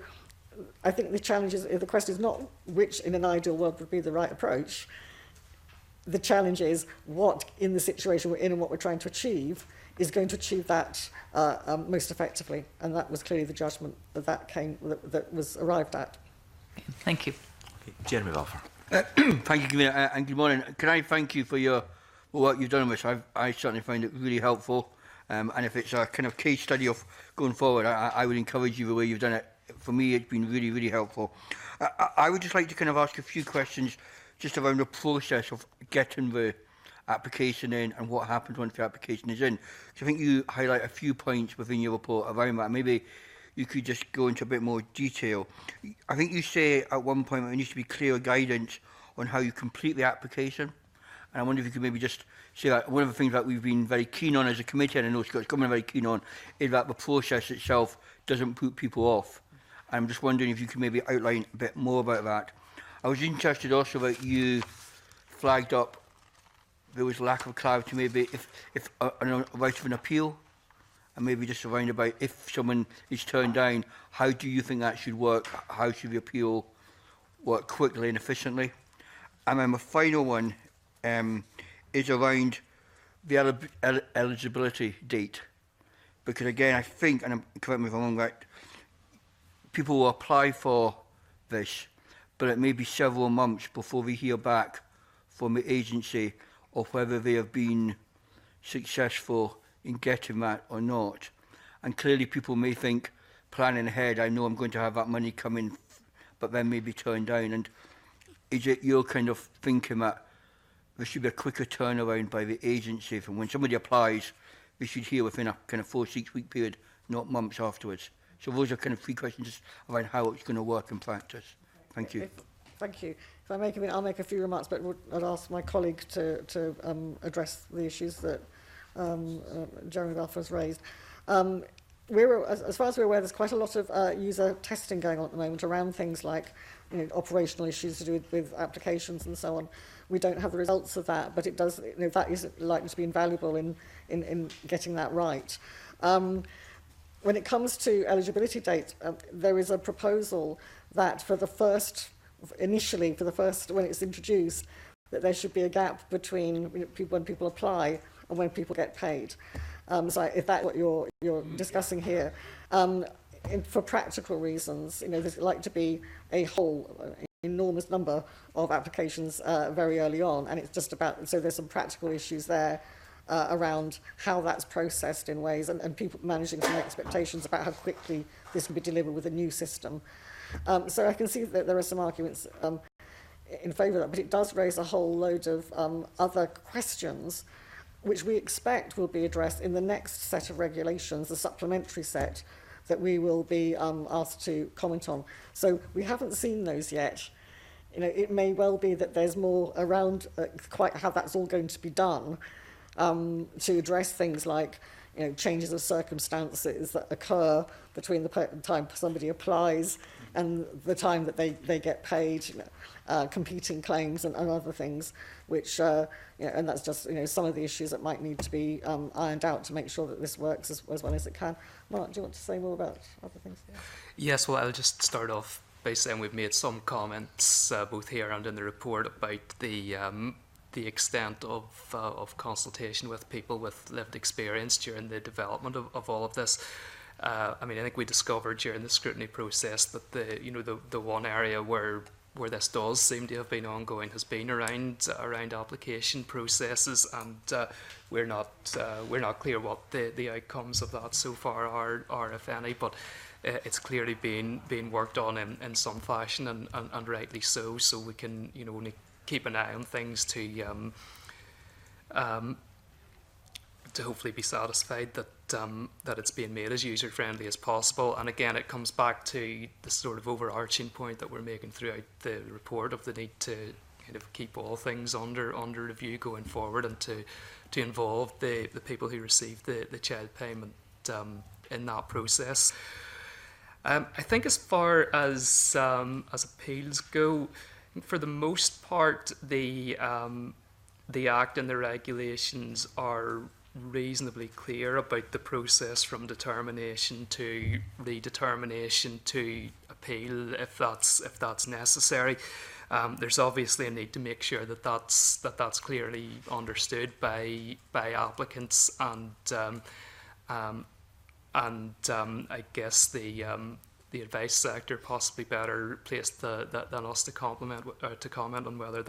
I think the question is not which in an ideal world would be the right approach. The challenge is what in the situation we're in and what we're trying to achieve is going to achieve that most effectively. And that was clearly the judgment that was arrived at. Thank you. Okay. Jeremy Balfour. Thank you, Convener, and good morning. Can I thank you for your work you've done on this? I certainly find it really helpful. And if it's a kind of case study of going forward, I would encourage you the way you've done it. For me, it's been really, really helpful. I would just like to kind of ask a few questions just around the process of getting the application in and what happens once the application is in. So I think you highlight a few points within your report around that. Maybe you could just go into a bit more detail. I think you say at one point there needs to be clear guidance on how you complete the application. And I wonder if you could maybe just say that one of the things that we've been very keen on as a committee, and I know Scott's Government are very keen on, is that the process itself doesn't put people off. I'm just wondering if you could maybe outline a bit more about that. I was interested also that you flagged up there was lack of clarity maybe if a right of an appeal, and maybe just around about if someone is turned down, how do you think that should work? How should the appeal work quickly and efficiently? And then my final one is around the eligibility date. Because again, I think, and correct me if I'm wrong, that people will apply for this, but it may be several months before we hear back from the agency of whether they have been successful in getting that or not. And clearly people may think, planning ahead, I know I'm going to have that money coming, but then maybe turned down. And is it your kind of thinking that there should be a quicker turnaround by the agency from when somebody applies, we should hear within a kind of 4 to 6 week period, not months afterwards? So those are kind of 3 questions around how it's going to work in practice. Thank you. Thank you. If I make I'll make a few remarks, but I'd ask my colleague to address the issues that Jeremy Balfour has raised. As far as we're aware, there's quite a lot of user testing going on at the moment around things like operational issues to do with applications and so on. We don't have the results of that, but it does. That is likely to be invaluable in getting that right. When it comes to eligibility dates, there is a proposal that initially, when it's introduced, that there should be a gap between when people apply and when people get paid. So if that's what you're discussing here, for practical reasons, there's likely to be a whole enormous number of applications very early on, and it's just about, so there's some practical issues there around how that's processed in ways, and people managing some expectations about how quickly this can be delivered with a new system. So I can see that there are some arguments in favour of that, but it does raise a whole load of other questions which we expect will be addressed in the next set of regulations, the supplementary set that we will be asked to comment on. So we haven't seen those yet. It may well be that there's more around quite how that's all going to be done to address things like changes of circumstances that occur between the time somebody applies and the time that they get paid, competing claims and other things, which, and that's just, some of the issues that might need to be ironed out to make sure that this works as well as it can. Mark, do you want to say more about other things? Yeah. Yes, well, I'll just start off by saying we've made some comments both here and in the report about the extent of consultation with people with lived experience during the development of all of this. I think we discovered during the scrutiny process that the one area where this does seem to have been ongoing has been around application processes, and we're not clear what the outcomes of that so far are if any, but it's clearly being worked on in some fashion, and rightly so. So we can only keep an eye on things to hopefully be satisfied that it's being made as user friendly as possible. And again, it comes back to the sort of overarching point that we're making throughout the report of the need to kind of keep all things under review going forward, and to involve the people who receive the child payment in that process. I think as far as appeals go, for the most part, the Act and the regulations are reasonably clear about the process from determination to redetermination to appeal, if that's necessary. There's obviously a need to make sure that that's clearly understood by applicants, and I guess the advice sector possibly better placed than us to comment on whether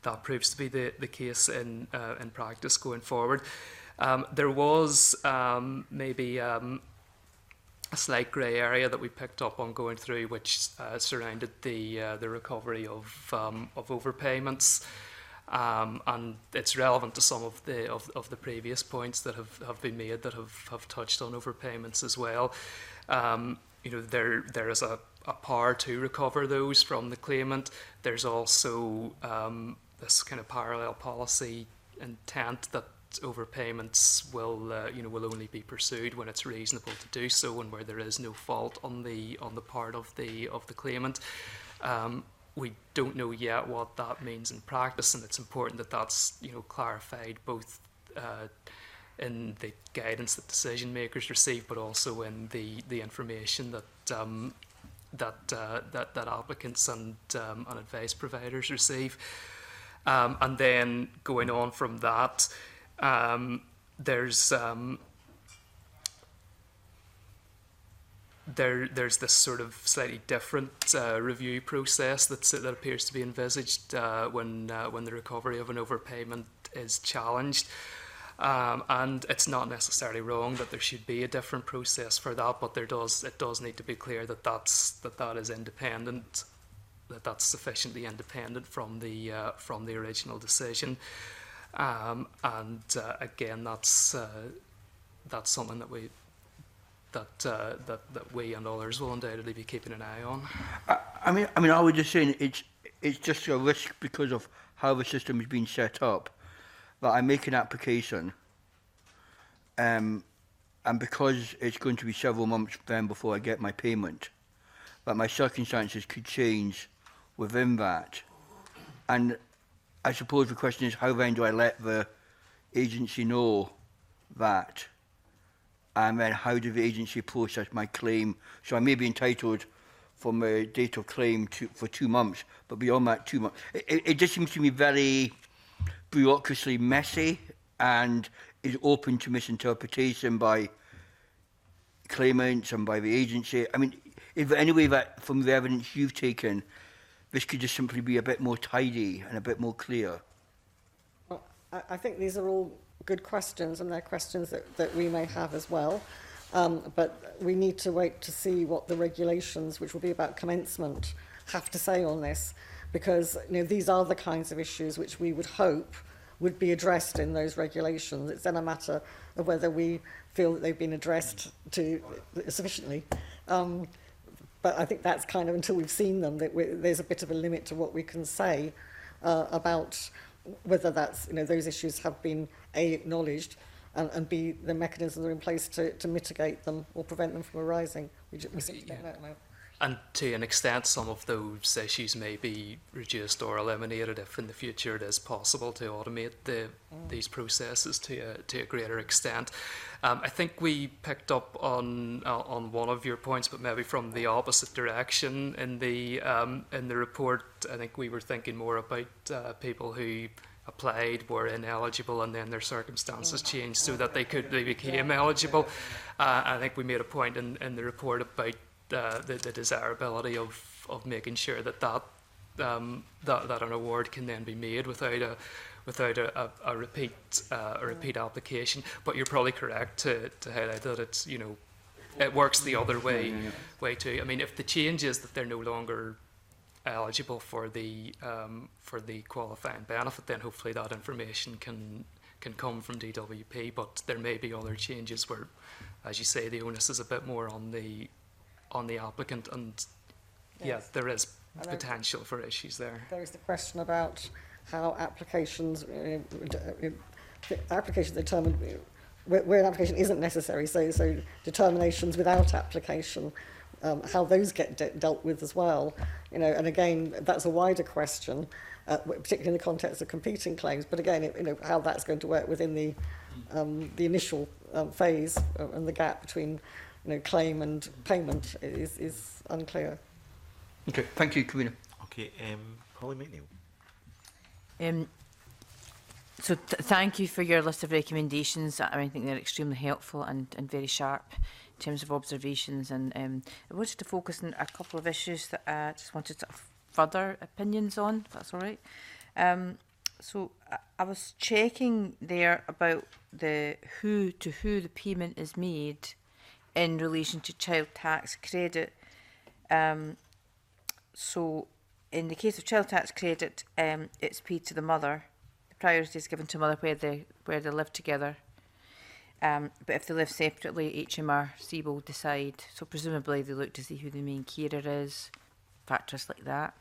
that proves to be the case in practice going forward. There was maybe a slight grey area that we picked up on going through, which surrounded the recovery of overpayments. And it's relevant to some of the previous points that have been made that have touched on overpayments as well. There is a power to recover those from the claimant. There's also this kind of parallel policy intent that overpayments will only be pursued when it's reasonable to do so, and where there is no fault on the part of the claimant. We don't know yet what that means in practice, and it's important that that's clarified both in the guidance that decision makers receive, but also in the information that applicants and advice providers receive. And then going on from that, there's this sort of slightly different review process that appears to be envisaged when the recovery of an overpayment is challenged. And it's not necessarily wrong that there should be a different process for that, but it does need to be clear that that is independent, that's sufficiently independent from the original decision. Again, that's something that we and others will undoubtedly be keeping an eye on. I would just say it's just a risk because of how the system is being set up, that I make an application, and because it's going to be several months then before I get my payment, that my circumstances could change within that. And I suppose the question is, how then do I let the agency know that? And then how do the agency process my claim? So I may be entitled from a date of claim for 2 months, but beyond that 2 months, it just seems to me very bureaucratically messy and is open to misinterpretation by claimants and by the agency. I mean, is there any way that from the evidence you've taken, this could just simply be a bit more tidy and a bit more clear? Well, I think these are all good questions, and they're questions that we may have as well. But we need to wait to see what the regulations, which will be about commencement, have to say on this, because these are the kinds of issues which we would hope would be addressed in those regulations. It's then a matter of whether we feel that they've been addressed sufficiently. But I think that's kind of, until we've seen them, that there's a bit of a limit to what we can say about whether that's, those issues have been A, acknowledged, and B, the mechanisms are in place to mitigate them or prevent them from arising. We simply don't know. And to an extent, some of those issues may be reduced or eliminated if in the future it is possible to automate these processes to a greater extent. I think we picked up on one of your points, but maybe from the opposite direction in the report. I think we were thinking more about people who applied, were ineligible, and then their circumstances changed so that they became eligible. I think we made a point in the report about the desirability of making sure that an award can then be made without a repeat application. But you're probably correct to highlight that it's, you know, it works the other way too. I mean, if the change is that they're no longer eligible for the qualifying benefit, then hopefully that information can come from DWP. But there may be other changes where, as you say, the onus is a bit more on the applicant, and Yes. there is potential for issues there. There is the question about how applications, application determined where an application isn't necessary. So determinations without application, how those get dealt with as well. You know, and again, that's a wider question, particularly in the context of competing claims. But again, you know, how that's going to work within the initial phase and the gap between, you know, claim and payment is unclear. Okay, thank you, Karina. Okay, Holly McNeill. So thank you for your list of recommendations. I think they're extremely helpful and very sharp in terms of observations. And I wanted to focus on a couple of issues that I just wanted to further opinions on, if that's all right. So I was checking there about to who the payment is made in relation to child tax credit. So in the case of child tax credit, it's paid to the mother. The priority is given to mother where they live together. But if they live separately, HMRC will decide. So presumably they look to see who the main carer is, factors like that.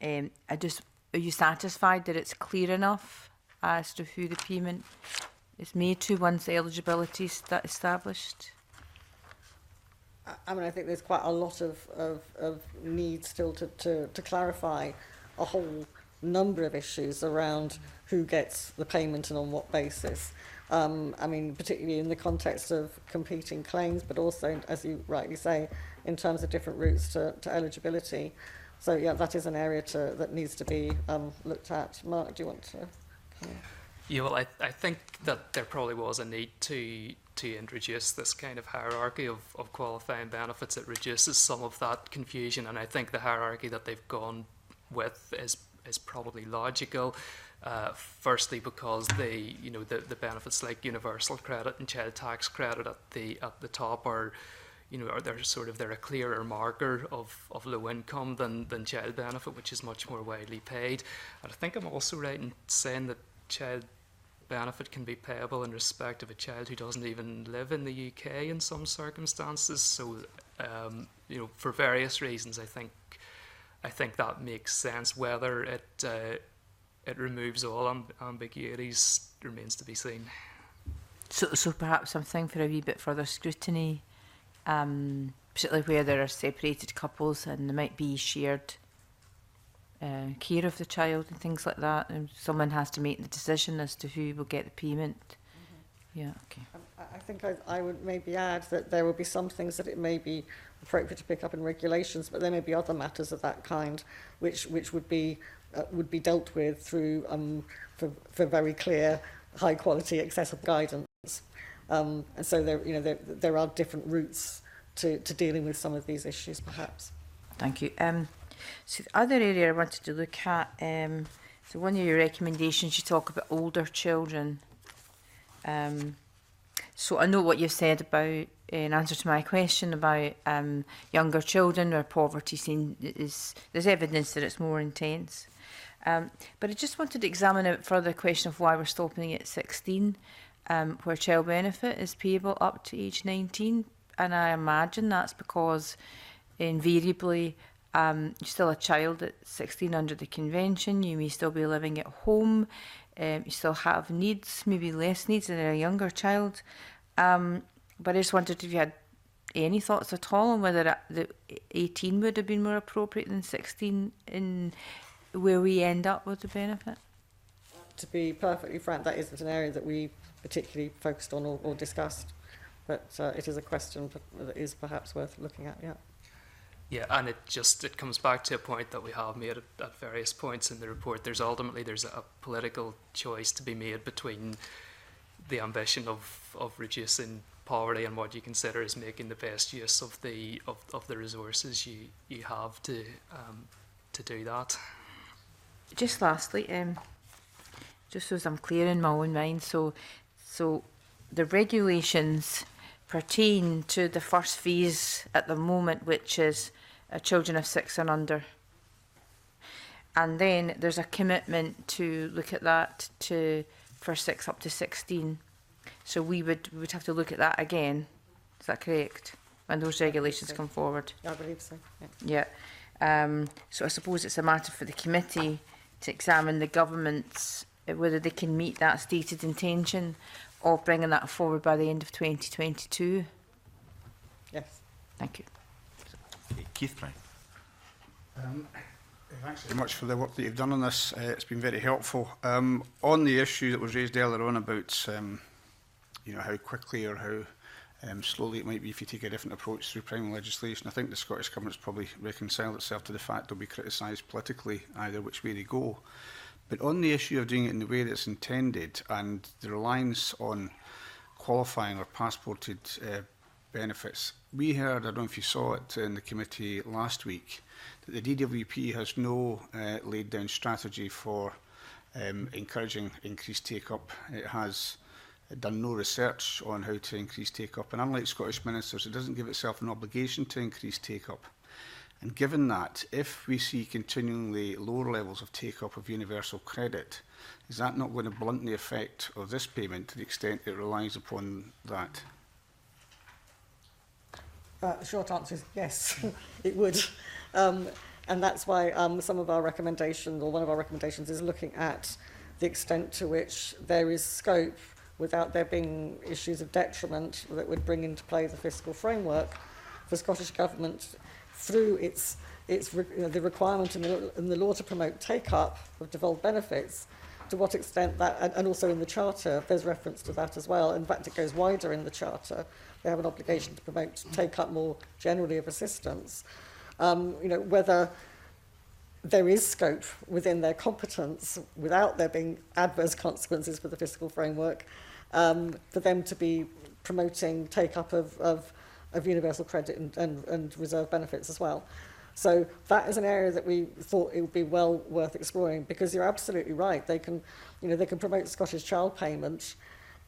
Are you satisfied that it's clear enough as to who the payment is made to once eligibility is established? I mean, I think there's quite a lot of need still to clarify a whole number of issues around who gets the payment and on what basis. I mean, particularly in the context of competing claims, but also, as you rightly say, in terms of different routes to eligibility. So, yeah, that is an area that needs to be looked at. Mark, do you want to? Yeah, well, I think that there probably was a need to introduce this kind of hierarchy of qualifying benefits. It reduces some of that confusion, and I think the hierarchy that they've gone with is probably logical. Firstly, because the benefits like universal credit and child tax credit at the top are, they're a clearer marker of low income than child benefit, which is much more widely paid. And I think I'm also right in saying that child benefit can be payable in respect of a child who doesn't even live in the UK in some circumstances. So, for various reasons, I think that makes sense. Whether it removes all ambiguities remains to be seen. So perhaps something for a wee bit further scrutiny, particularly where there are separated couples and there might be shared care of the child and things like that, and someone has to make the decision as to who will get the payment. Mm-hmm. Yeah, okay. I think I would maybe add that there will be some things that it may be appropriate to pick up in regulations, but there may be other matters of that kind which would be dealt with through for very clear, high quality, accessible guidance. And so there are different routes to dealing with some of these issues, perhaps. Thank you. So the other area I wanted to look at, so one of your recommendations, you talk about older children. So I know what you've said about, in answer to my question about younger children where poverty there's evidence that it's more intense. But I just wanted to examine a further question of why we're stopping at 16, where child benefit is payable up to age 19. And I imagine that's because invariably you're still a child at 16 under the convention, you may still be living at home, you still have needs, maybe less needs than a younger child. But I just wondered if you had any thoughts at all on whether the 18 would have been more appropriate than 16 in where we end up with the benefit? To be perfectly frank, that isn't an area that we particularly focused on or discussed, but it is a question that is perhaps worth looking at, yeah. Yeah, and it comes back to a point that we have made at various points in the report. There's a political choice to be made between the ambition of reducing poverty and what you consider is making the best use of the resources you have to do that. Just lastly, just so as I'm clear in my own mind, so the regulations pertain to the first phase at the moment, which is children of 6 and under. And then there's a commitment to look at that for 6 up to 16. So we would have to look at that again. Is that correct? When those regulations come forward? I believe so, yeah. Yeah. So I suppose it's a matter for the committee to examine the government's, whether they can meet that stated intention of bringing that forward by the end of 2022. Yes. Thank you. Keith Brown. Thanks very much for the work that you've done on this. It's been very helpful. On the issue that was raised earlier on about how quickly or how slowly it might be if you take a different approach through primary legislation, I think the Scottish Government's probably reconciled itself to the fact they'll be criticised politically either which way they go. But on the issue of doing it in the way that's intended and the reliance on qualifying or passported benefits, we heard, I don't know if you saw it in the committee last week, that the DWP has no laid down strategy for encouraging increased take-up. It has done no research on how to increase take-up, and unlike Scottish ministers, it doesn't give itself an obligation to increase take-up. And given that, if we see continually lower levels of take-up of universal credit, is that not going to blunt the effect of this payment to the extent it relies upon that? The short answer is yes, it would. And that's why some of our recommendations, or one of our recommendations, is looking at the extent to which there is scope, without there being issues of detriment that would bring into play the fiscal framework, for Scottish Government through the requirement in the law to promote take-up of devolved benefits, to what extent that, and also in the Charter, there's reference to that as well. In fact, it goes wider in the Charter. They have an obligation to promote take-up more generally of assistance. Whether there is scope within their competence, without there being adverse consequences for the fiscal framework, for them to be promoting take-up of universal credit and reserve benefits as well. So that is an area that we thought it would be well worth exploring, because you're absolutely right. They can promote Scottish child payment,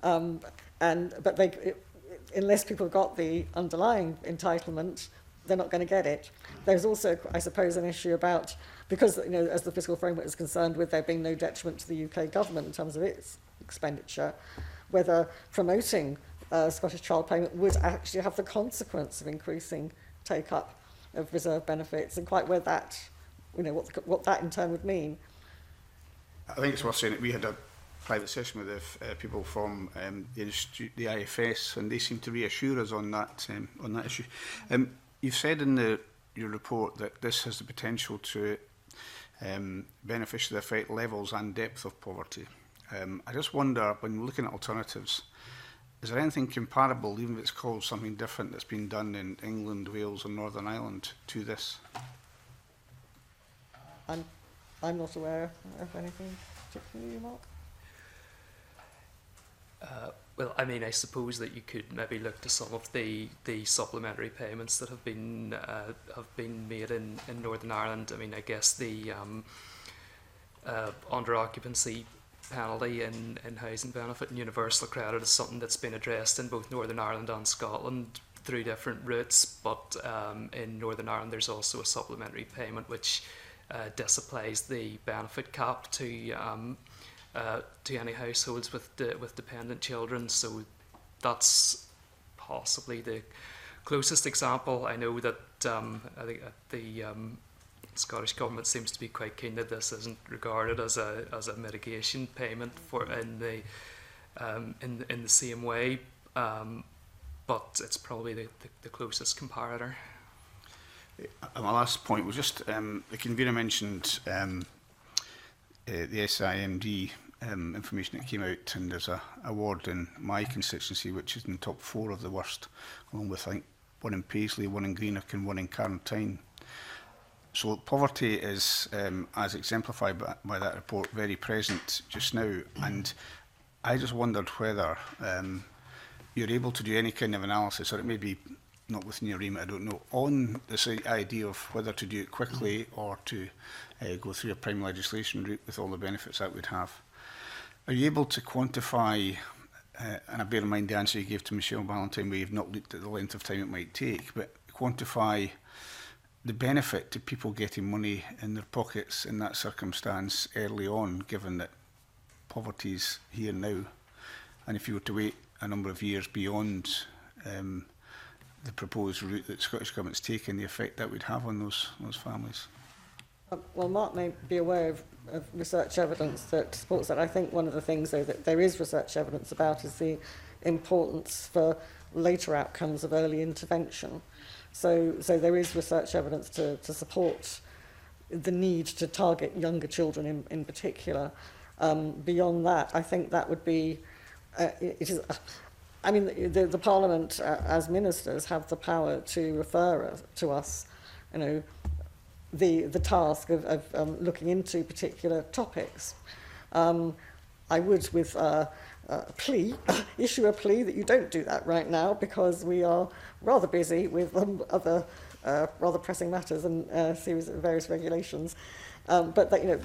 but unless people have got the underlying entitlement, they're not going to get it. There's also, I suppose, an issue about, because as the fiscal framework is concerned with there being no detriment to the UK government in terms of its expenditure, whether promoting Scottish child payment would actually have the consequence of increasing take-up of reserve benefits, and quite where that, what that in turn would mean. I think it's worth saying that we had a private session with people from the IFS, and they seem to reassure us on that issue. You've said in your report that this has the potential to beneficially affect levels and depth of poverty. I just wonder, when looking at alternatives, is there anything comparable, even if it's called something different, that's been done in England, Wales and Northern Ireland to this? I'm not aware of anything particularly, Mark. Well, I mean, I suppose that you could maybe look to some of the supplementary payments that have been made in Northern Ireland. I mean, I guess the under occupancy penalty in housing benefit and universal credit is something that's been addressed in both Northern Ireland and Scotland through different routes, but in Northern Ireland there's also a supplementary payment which disapplies the benefit cap to any households with dependent children. So that's possibly the closest example. I know that I think the Scottish Government seems to be quite keen that this isn't regarded as a mitigation payment for in the same way. but it's probably the closest comparator. My last point was just the convener mentioned the SIMD information that came out, and there's a ward in my constituency which is in the top 4 of the worst, along with, I think, one in Paisley, one in Greenock and one in Carntyne. So poverty is, as exemplified by that report, very present just now, and I just wondered whether you're able to do any kind of analysis, or it may be not within your remit, I don't know, on this idea of whether to do it quickly or to go through a prime legislation route with all the benefits that would have. Are you able to quantify, and I bear in mind the answer you gave to Michelle Ballantyne, where you've not looked at the length of time it might take, but quantify the benefit to people getting money in their pockets in that circumstance early on, given that poverty is here now, and if you were to wait a number of years beyond the proposed route that the Scottish Government's taken, the effect that would have on those families? Well, Mark may be aware of research evidence that supports that. I think one of the things, though, that there is research evidence about is the importance for later outcomes of early intervention. So there is research evidence to support the need to target younger children in particular. Beyond that, I think that would be, it is, I mean, the Parliament, as ministers, have the power to refer to us, you know, the task of looking into particular topics. I would, with a plea, issue a plea that you don't do that right now, because we are rather busy with other rather pressing matters and a series of various regulations. But that, you know,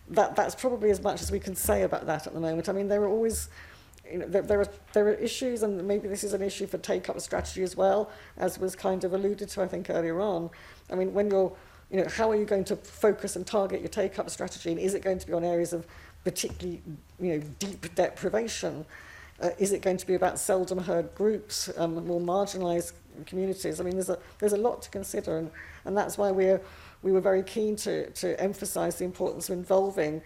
that's probably as much as we can say about that at the moment. I mean, there are always, you know, there are issues, and maybe this is an issue for take-up strategy as well, as was kind of alluded to, I think, earlier on. I mean, when you're, you know, how are you going to focus and target your take-up strategy, and is it going to be on areas of particularly, you know, deep deprivation? Is it going to be about seldom heard groups, more marginalised communities? I mean, there's a lot to consider, and that's why we were very keen to emphasise the importance of involving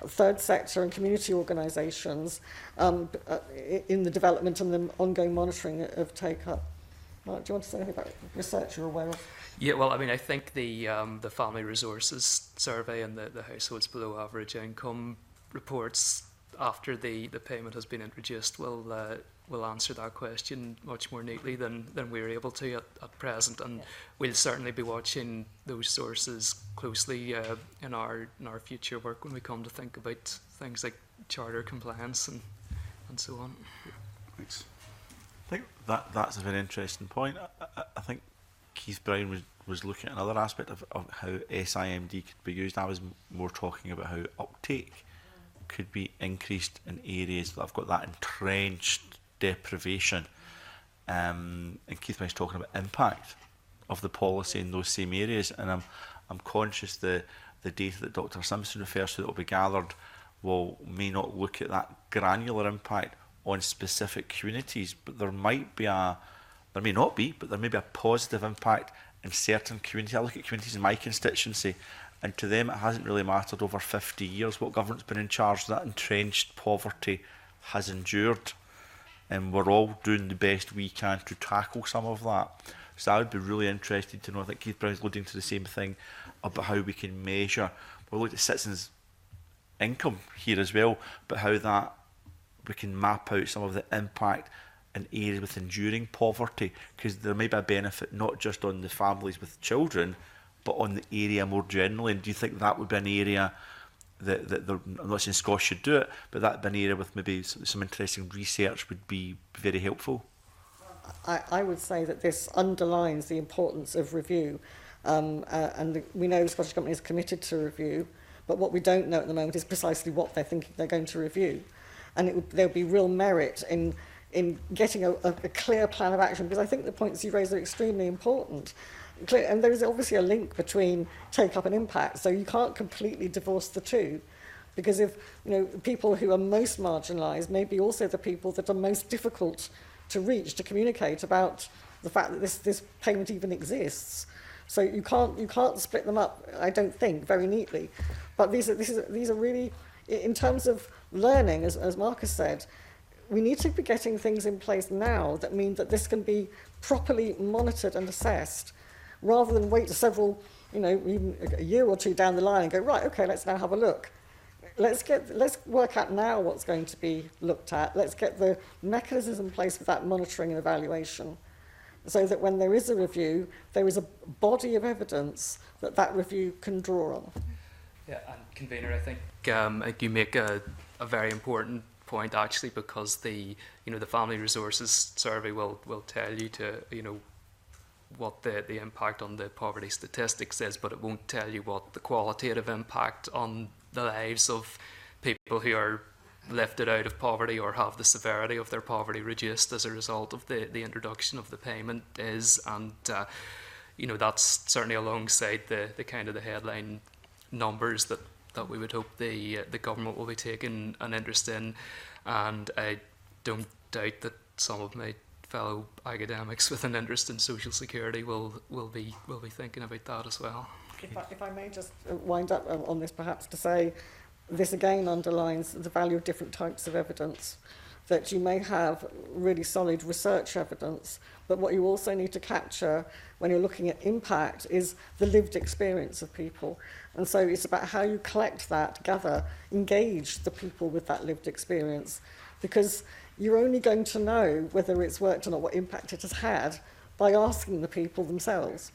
third sector and community organisations in the development and the ongoing monitoring of take-up. Mark, do you want to say anything about research you're aware of? Yeah, well, I mean, I think the Family Resources Survey and the Households Below Average Income reports after the payment has been introduced will answer that question much more neatly than we're able to at present, and we'll certainly be watching those sources closely in our future work when we come to think about things like charter compliance and so on. Thanks. I think that's a very interesting point. I think Keith Brown was looking at another aspect of how SIMD could be used. I was more talking about how uptake could be increased in areas that have got that entrenched deprivation. And Keith Brown's talking about impact of the policy in those same areas. And I'm conscious the data that Dr Simpson refers to that will be gathered may not look at that granular impact on specific communities, but there may not be a positive impact in certain communities. I look at communities in my constituency, and to them it hasn't really mattered over 50 years what government's been in charge. That entrenched poverty has endured, and we're all doing the best we can to tackle some of that. So I would be really interested to know, I think Keith Brown's alluding to the same thing, about how we can measure. We'll look at citizens' income here as well, but how that we can map out some of the impact in areas with enduring poverty, because there may be a benefit not just on the families with children, but on the area more generally. And do you think that would be an area that I'm not saying Scotland should do it, but that would be an area with maybe some interesting research would be very helpful? I would say that this underlines the importance of review, and we know the Scottish Government is committed to review, but what we don't know at the moment is precisely what they're thinking they're going to review. And there'll be real merit in getting a clear plan of action, because I think the points you raise are extremely important. And there is obviously a link between take-up and impact, so you can't completely divorce the two, because if, you know, people who are most marginalised may be also the people that are most difficult to reach, to communicate about the fact that this payment even exists. So you can't split them up, I don't think, very neatly. But these are really, in terms of learning, as Marcus said, we need to be getting things in place now that mean that this can be properly monitored and assessed, rather than wait several, even a year or two down the line and go, right, okay, let's now have a look. Let's work out now what's going to be looked at. Let's get the mechanisms in place for that monitoring and evaluation, so that when there is a review, there is a body of evidence that review can draw on. Yeah, and convener, I think you make a very important point, actually, because the Family Resources Survey will tell you to what the impact on the poverty statistics is, but it won't tell you what the qualitative impact on the lives of people who are lifted out of poverty or have the severity of their poverty reduced as a result of the introduction of the payment is. And that's certainly alongside the kind of the headline numbers that we would hope the government will be taking an interest in. And I don't doubt that some of my fellow academics with an interest in social security will be thinking about that as well. If I may just wind up on this, perhaps, to say this again underlines the value of different types of evidence, that you may have really solid research evidence, but what you also need to capture when you're looking at impact is the lived experience of people. And so it's about how you collect that, gather, engage the people with that lived experience, because you're only going to know whether it's worked or not, what impact it has had, by asking the people themselves.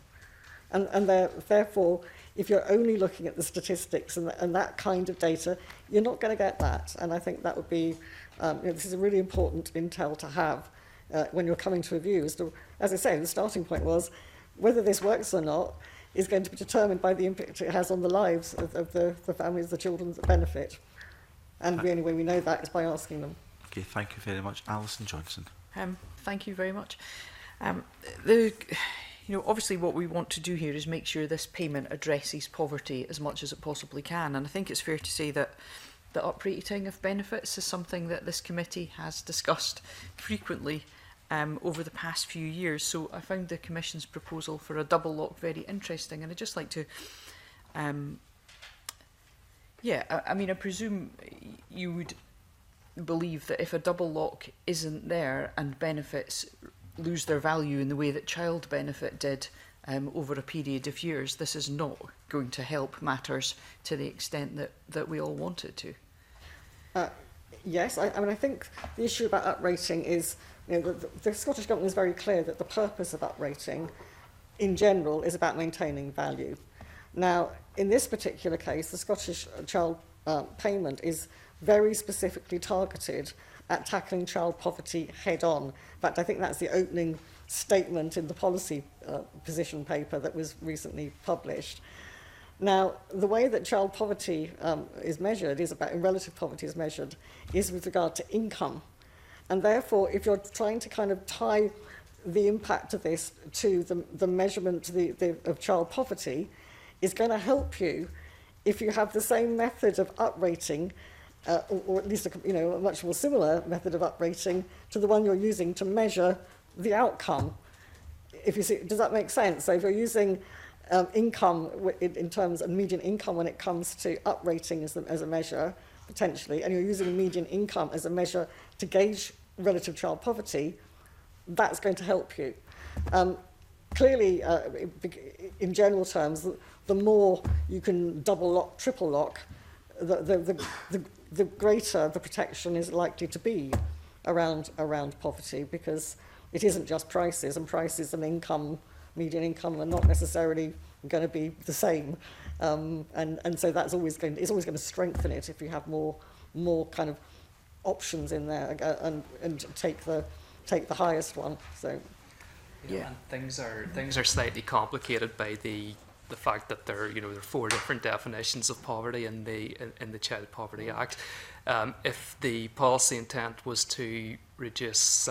And therefore, if you're only looking at the statistics and that kind of data, you're not going to get that. And I think that would be, this is a really important intel to have when you're coming to review. As I say, the starting point was whether this works or not is going to be determined by the impact it has on the lives of the families, the children that benefit. And the only way we know that is by asking them. Okay, thank you very much. Alison Johnson. Thank you very much. Obviously what we want to do here is make sure this payment addresses poverty as much as it possibly can. And I think it's fair to say that the uprating of benefits is something that this committee has discussed frequently over the past few years. So I found the Commission's proposal for a double lock very interesting. And I'd just like to, I presume you would believe that if a double lock isn't there and benefits lose their value in the way that child benefit did over a period of years, this is not going to help matters to the extent that we all want it to. Yes, I think the issue about uprating is, the Scottish Government is very clear that the purpose of uprating in general is about maintaining value. Now, in this particular case, the Scottish Child Payment is very specifically targeted at tackling child poverty head-on. In fact, I think that's the opening statement in the policy position paper that was recently published. Now, the way that child poverty is measured, relative poverty is measured, is with regard to income. And therefore, if you're trying to kind of tie the impact of this to the measurement of child poverty, is going to help you if you have the same method of uprating, or at least a much more similar method of uprating to the one you're using to measure the outcome. If you see, does that make sense? So if you're using income in terms of median income when it comes to uprating as a measure, potentially, and you're using median income as a measure to gauge relative child poverty, that's going to help you. Clearly, in general terms, the more you can double lock, triple lock, the greater the protection is likely to be around poverty, because it isn't just prices, and prices and income, median income, are not necessarily going to be the same, and so it's always going to strengthen it if you have more kind of options in there and take the highest one. So yeah, and things are slightly complicated by the fact that there are 4 different definitions of poverty in the Child Poverty Act. If the policy intent was to reduce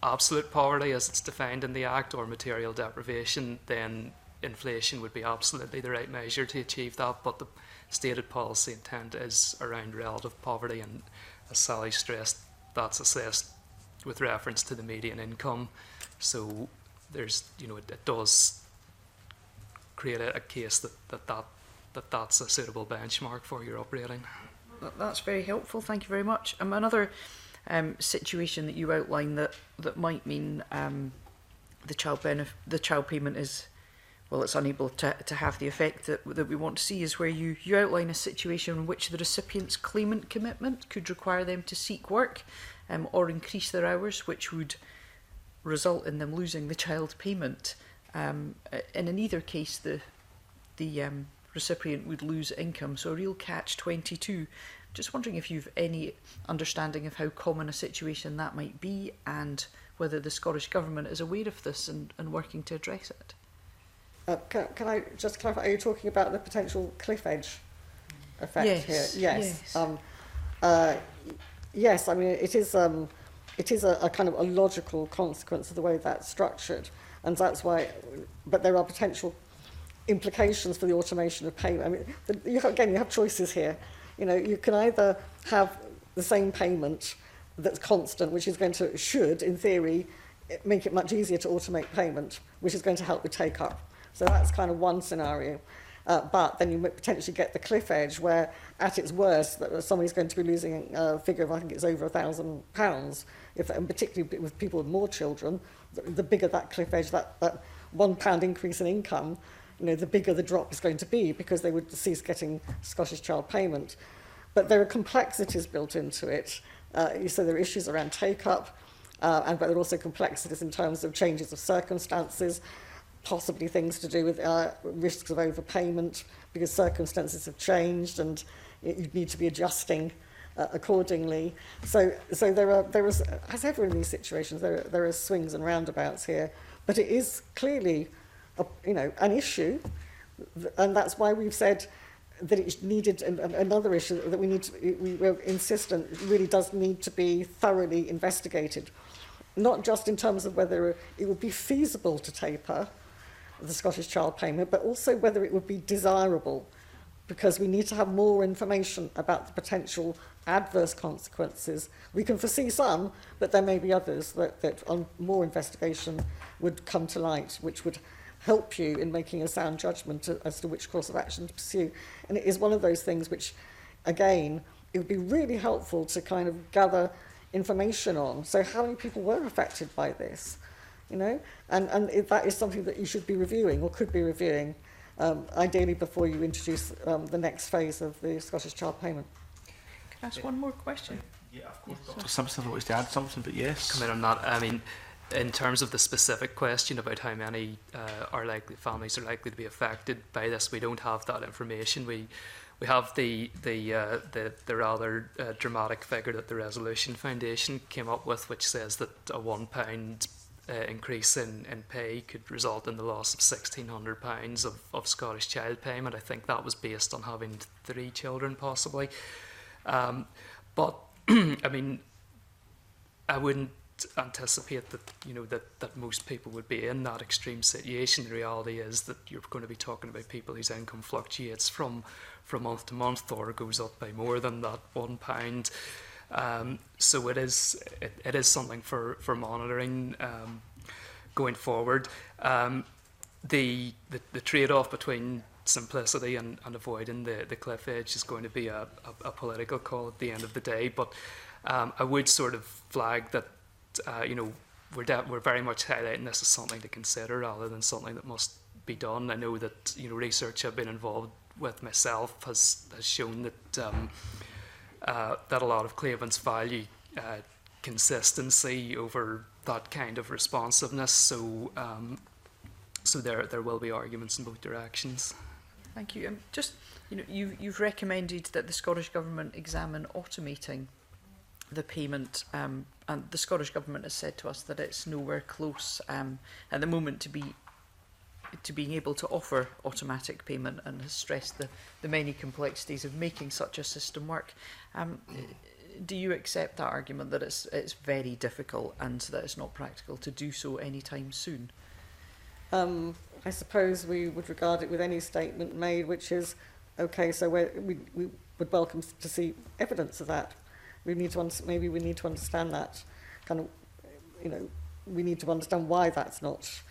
absolute poverty as it's defined in the Act, or material deprivation, then inflation would be absolutely the right measure to achieve that. But the stated policy intent is around relative poverty, and as Sally stressed, that's assessed with reference to the median income. So there's, it does create a case that's a suitable benchmark for your uprating. That's very helpful. Thank you very much. Another situation that you outline that might mean the child payment is, well, it's unable to have the effect that we want to see, is where you outline a situation in which the recipient's claimant commitment could require them to seek work or increase their hours, which would result in them losing the child payment. And in either case, the recipient would lose income. So a real catch-22. Just wondering if you've any understanding of how common a situation that might be, and whether the Scottish Government is aware of this and working to address it. Can I just clarify, are you talking about the potential cliff edge effect here? Yes. Yes, I mean, it is a kind of a logical consequence of the way that's structured, and that's why, but there are potential implications for the automation of payment. I mean, you have choices here. You know, you can either have the same payment that's constant, which is going to, should, in theory, make it much easier to automate payment, which is going to help with take-up. So that's kind of one scenario. But then you might potentially get the cliff edge where, at its worst, that somebody's going to be losing a figure of, I think it's over £1,000, and particularly with people with more children, the bigger that cliff edge, that £1 increase in income, you know, the bigger the drop is going to be, because they would cease getting Scottish Child Payment. But there are complexities built into it. So there are issues around take-up, but there are also complexities in terms of changes of circumstances, possibly things to do with risks of overpayment, because circumstances have changed and you need to be adjusting accordingly. So there is, as ever in these situations, there are swings and roundabouts here, but it is clearly an issue, and that's why we've said that it needed another issue that we were insistent really does need to be thoroughly investigated, not just in terms of whether it would be feasible to taper the Scottish Child Payment, but also whether it would be desirable, because we need to have more information about the potential adverse consequences. We can foresee some, but there may be others that on more investigation would come to light, which would help you in making a sound judgment as to which course of action to pursue. And it is one of those things which, again, it would be really helpful to kind of gather information on. So how many people were affected by this? You know, and if that is something that you should be reviewing or could be reviewing, ideally before you introduce the next phase of the Scottish Child Payment. Can I ask one more question? Yeah, of course. Dr. Simpson wants to add something, but yes. Come in on that. I mean, in terms of the specific question about how many families are likely to be affected by this, we don't have that information. We have the rather dramatic figure that the Resolution Foundation came up with, which says that a £1 increase in pay could result in the loss of £1,600 of Scottish Child Payment. I think that was based on having 3 children, possibly. But I mean, I wouldn't anticipate that that most people would be in that extreme situation. The reality is that you're going to be talking about people whose income fluctuates from month to month or goes up by more than that £1. So it is something for monitoring going forward. The trade-off between simplicity and avoiding the cliff edge is going to be a political call at the end of the day. But I would sort of flag that we're very much highlighting this as something to consider rather than something that must be done. I know that research I've been involved with myself has shown that that a lot of claimants value consistency over that kind of responsiveness. So there will be arguments in both directions. Thank you. You've recommended that the Scottish Government examine automating the payment, and the Scottish Government has said to us that it's nowhere close at the moment to being able to offer automatic payment, and has stressed the many complexities of making such a system work. Do you accept that argument that it's very difficult and that it's not practical to do so anytime soon? I suppose we would regard it with any statement made, which is, okay, so we would welcome to see evidence of that. Maybe we need to understand that kind of, we need to understand why that's not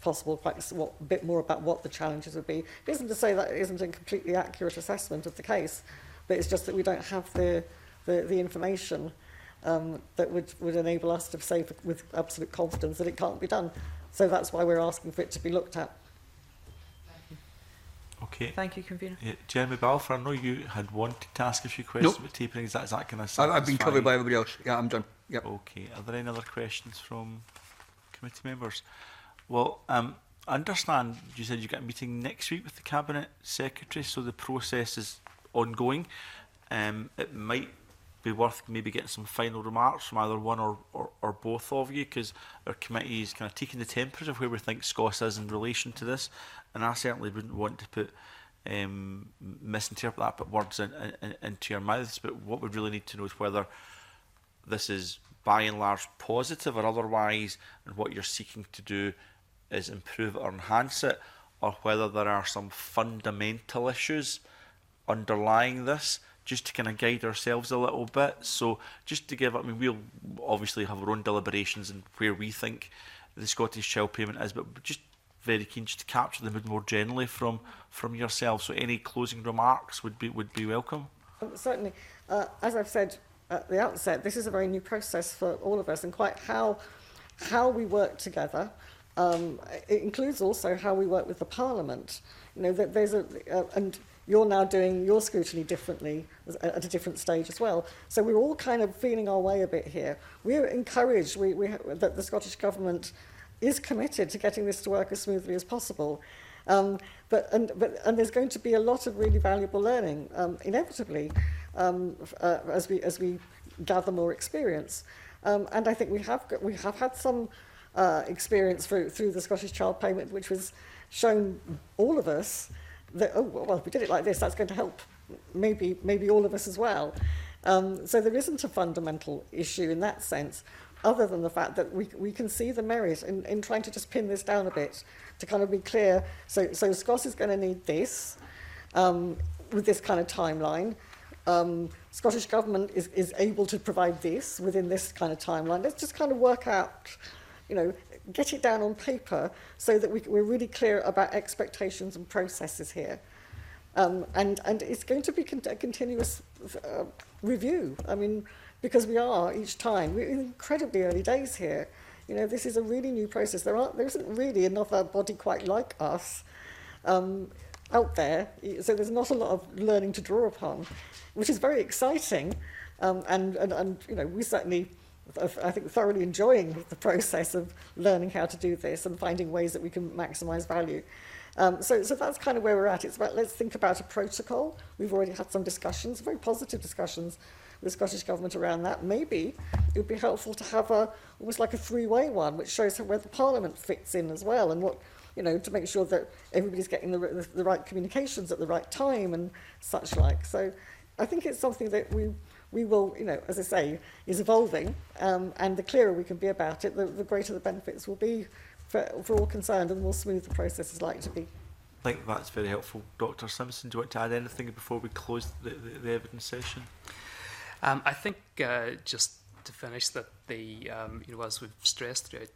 possible, a bit more about what the challenges would be. It isn't to say that it isn't a completely accurate assessment of the case, but it's just that we don't have the information. that would enable us to say with absolute confidence that it can't be done. So that's why we're asking for it to be looked at. Okay. Thank you, Convener. Yeah, Jeremy Balfour, I know you had wanted to ask a few questions Nope. about tapering. Is that kind of I've been covered by everybody else. Yeah, I'm done. Yep. Okay. Are there any other questions from committee members? Well, I understand you said you got a meeting next week with the Cabinet Secretary, so the process is ongoing. It might be worth maybe getting some final remarks from either one or both of you, because our committee is kind of taking the temperature of where we think SCOS is in relation to this, and I certainly wouldn't want to put misinterpret that, put words into your mouths. But what we really need to know is whether this is by and large positive or otherwise, and what you're seeking to do is improve it or enhance it, or whether there are some fundamental issues underlying this, just to kind of guide ourselves a little bit. So just to give, I mean, we'll obviously have our own deliberations and where we think the Scottish Child Payment is, but just very keen just to capture the mood more generally from yourself. So any closing remarks would be welcome. Certainly. As I've said at the outset, this is a very new process for all of us, and quite how we work together. It includes also how we work with the Parliament. You know, that there's and you're now doing your scrutiny differently at a different stage as well. So we're all kind of feeling our way a bit here. We're encouraged that the Scottish Government is committed to getting this to work as smoothly as possible. But there's going to be a lot of really valuable learning, inevitably, as we gather more experience. And I think we have had some experience through the Scottish Child Payment, which was shown all of us that, oh, well, if we did it like this, that's going to help maybe all of us as well. So there isn't a fundamental issue in that sense, other than the fact that we can see the merit in trying to just pin this down a bit, to kind of be clear. So SCOS is going to need this, with this kind of timeline. Scottish Government is able to provide this within this kind of timeline. Let's just kind of work out, you know, get it down on paper so that we're really clear about expectations and processes here. And it's going to be a continuous review. I mean, because we are each time, we're in incredibly early days here. You know, this is a really new process. There isn't really another body quite like us out there. So there's not a lot of learning to draw upon, which is very exciting. And you know, we certainly, I think, thoroughly enjoying the process of learning how to do this and finding ways that we can maximise value. So that's kind of where we're at. It's about, let's think about a protocol. We've already had some discussions, very positive discussions with the Scottish Government around that. Maybe it would be helpful to have almost like a three-way one, which shows where the Parliament fits in as well, and what, you know, to make sure that everybody's getting the right communications at the right time and such like. So I think it's something that we will, you know, as I say, is evolving, and the clearer we can be about it, the greater the benefits will be for all concerned, and the more smooth the process is likely to be. I think that's very helpful. Dr. Simpson, do you want to add anything before we close the evidence session? I think just to finish that you know, as we've stressed throughout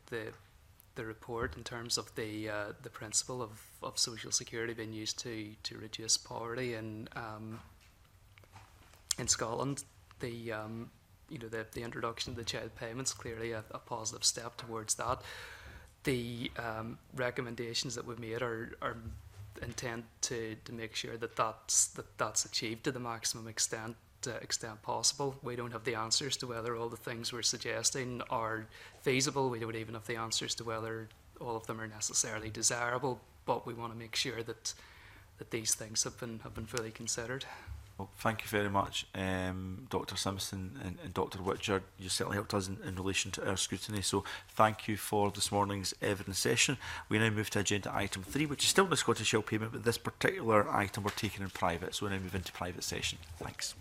the report, in terms of the principle of social security being used to reduce poverty in Scotland, you know, the introduction of the child payments clearly a positive step towards that. The recommendations that we've made are intend to make sure that that's achieved to the maximum extent possible. We don't have the answers to whether all the things we're suggesting are feasible. We don't even have the answers to whether all of them are necessarily desirable. But we want to make sure that these things have been fully considered. Well, thank you very much, Dr. Simpson and Dr. Witcher. You certainly helped us in relation to our scrutiny, so thank you for this morning's evidence session. We now move to agenda item 3, which is still the Scottish Child Payment, but this particular item we're taking in private, so we now move into private session. Thanks.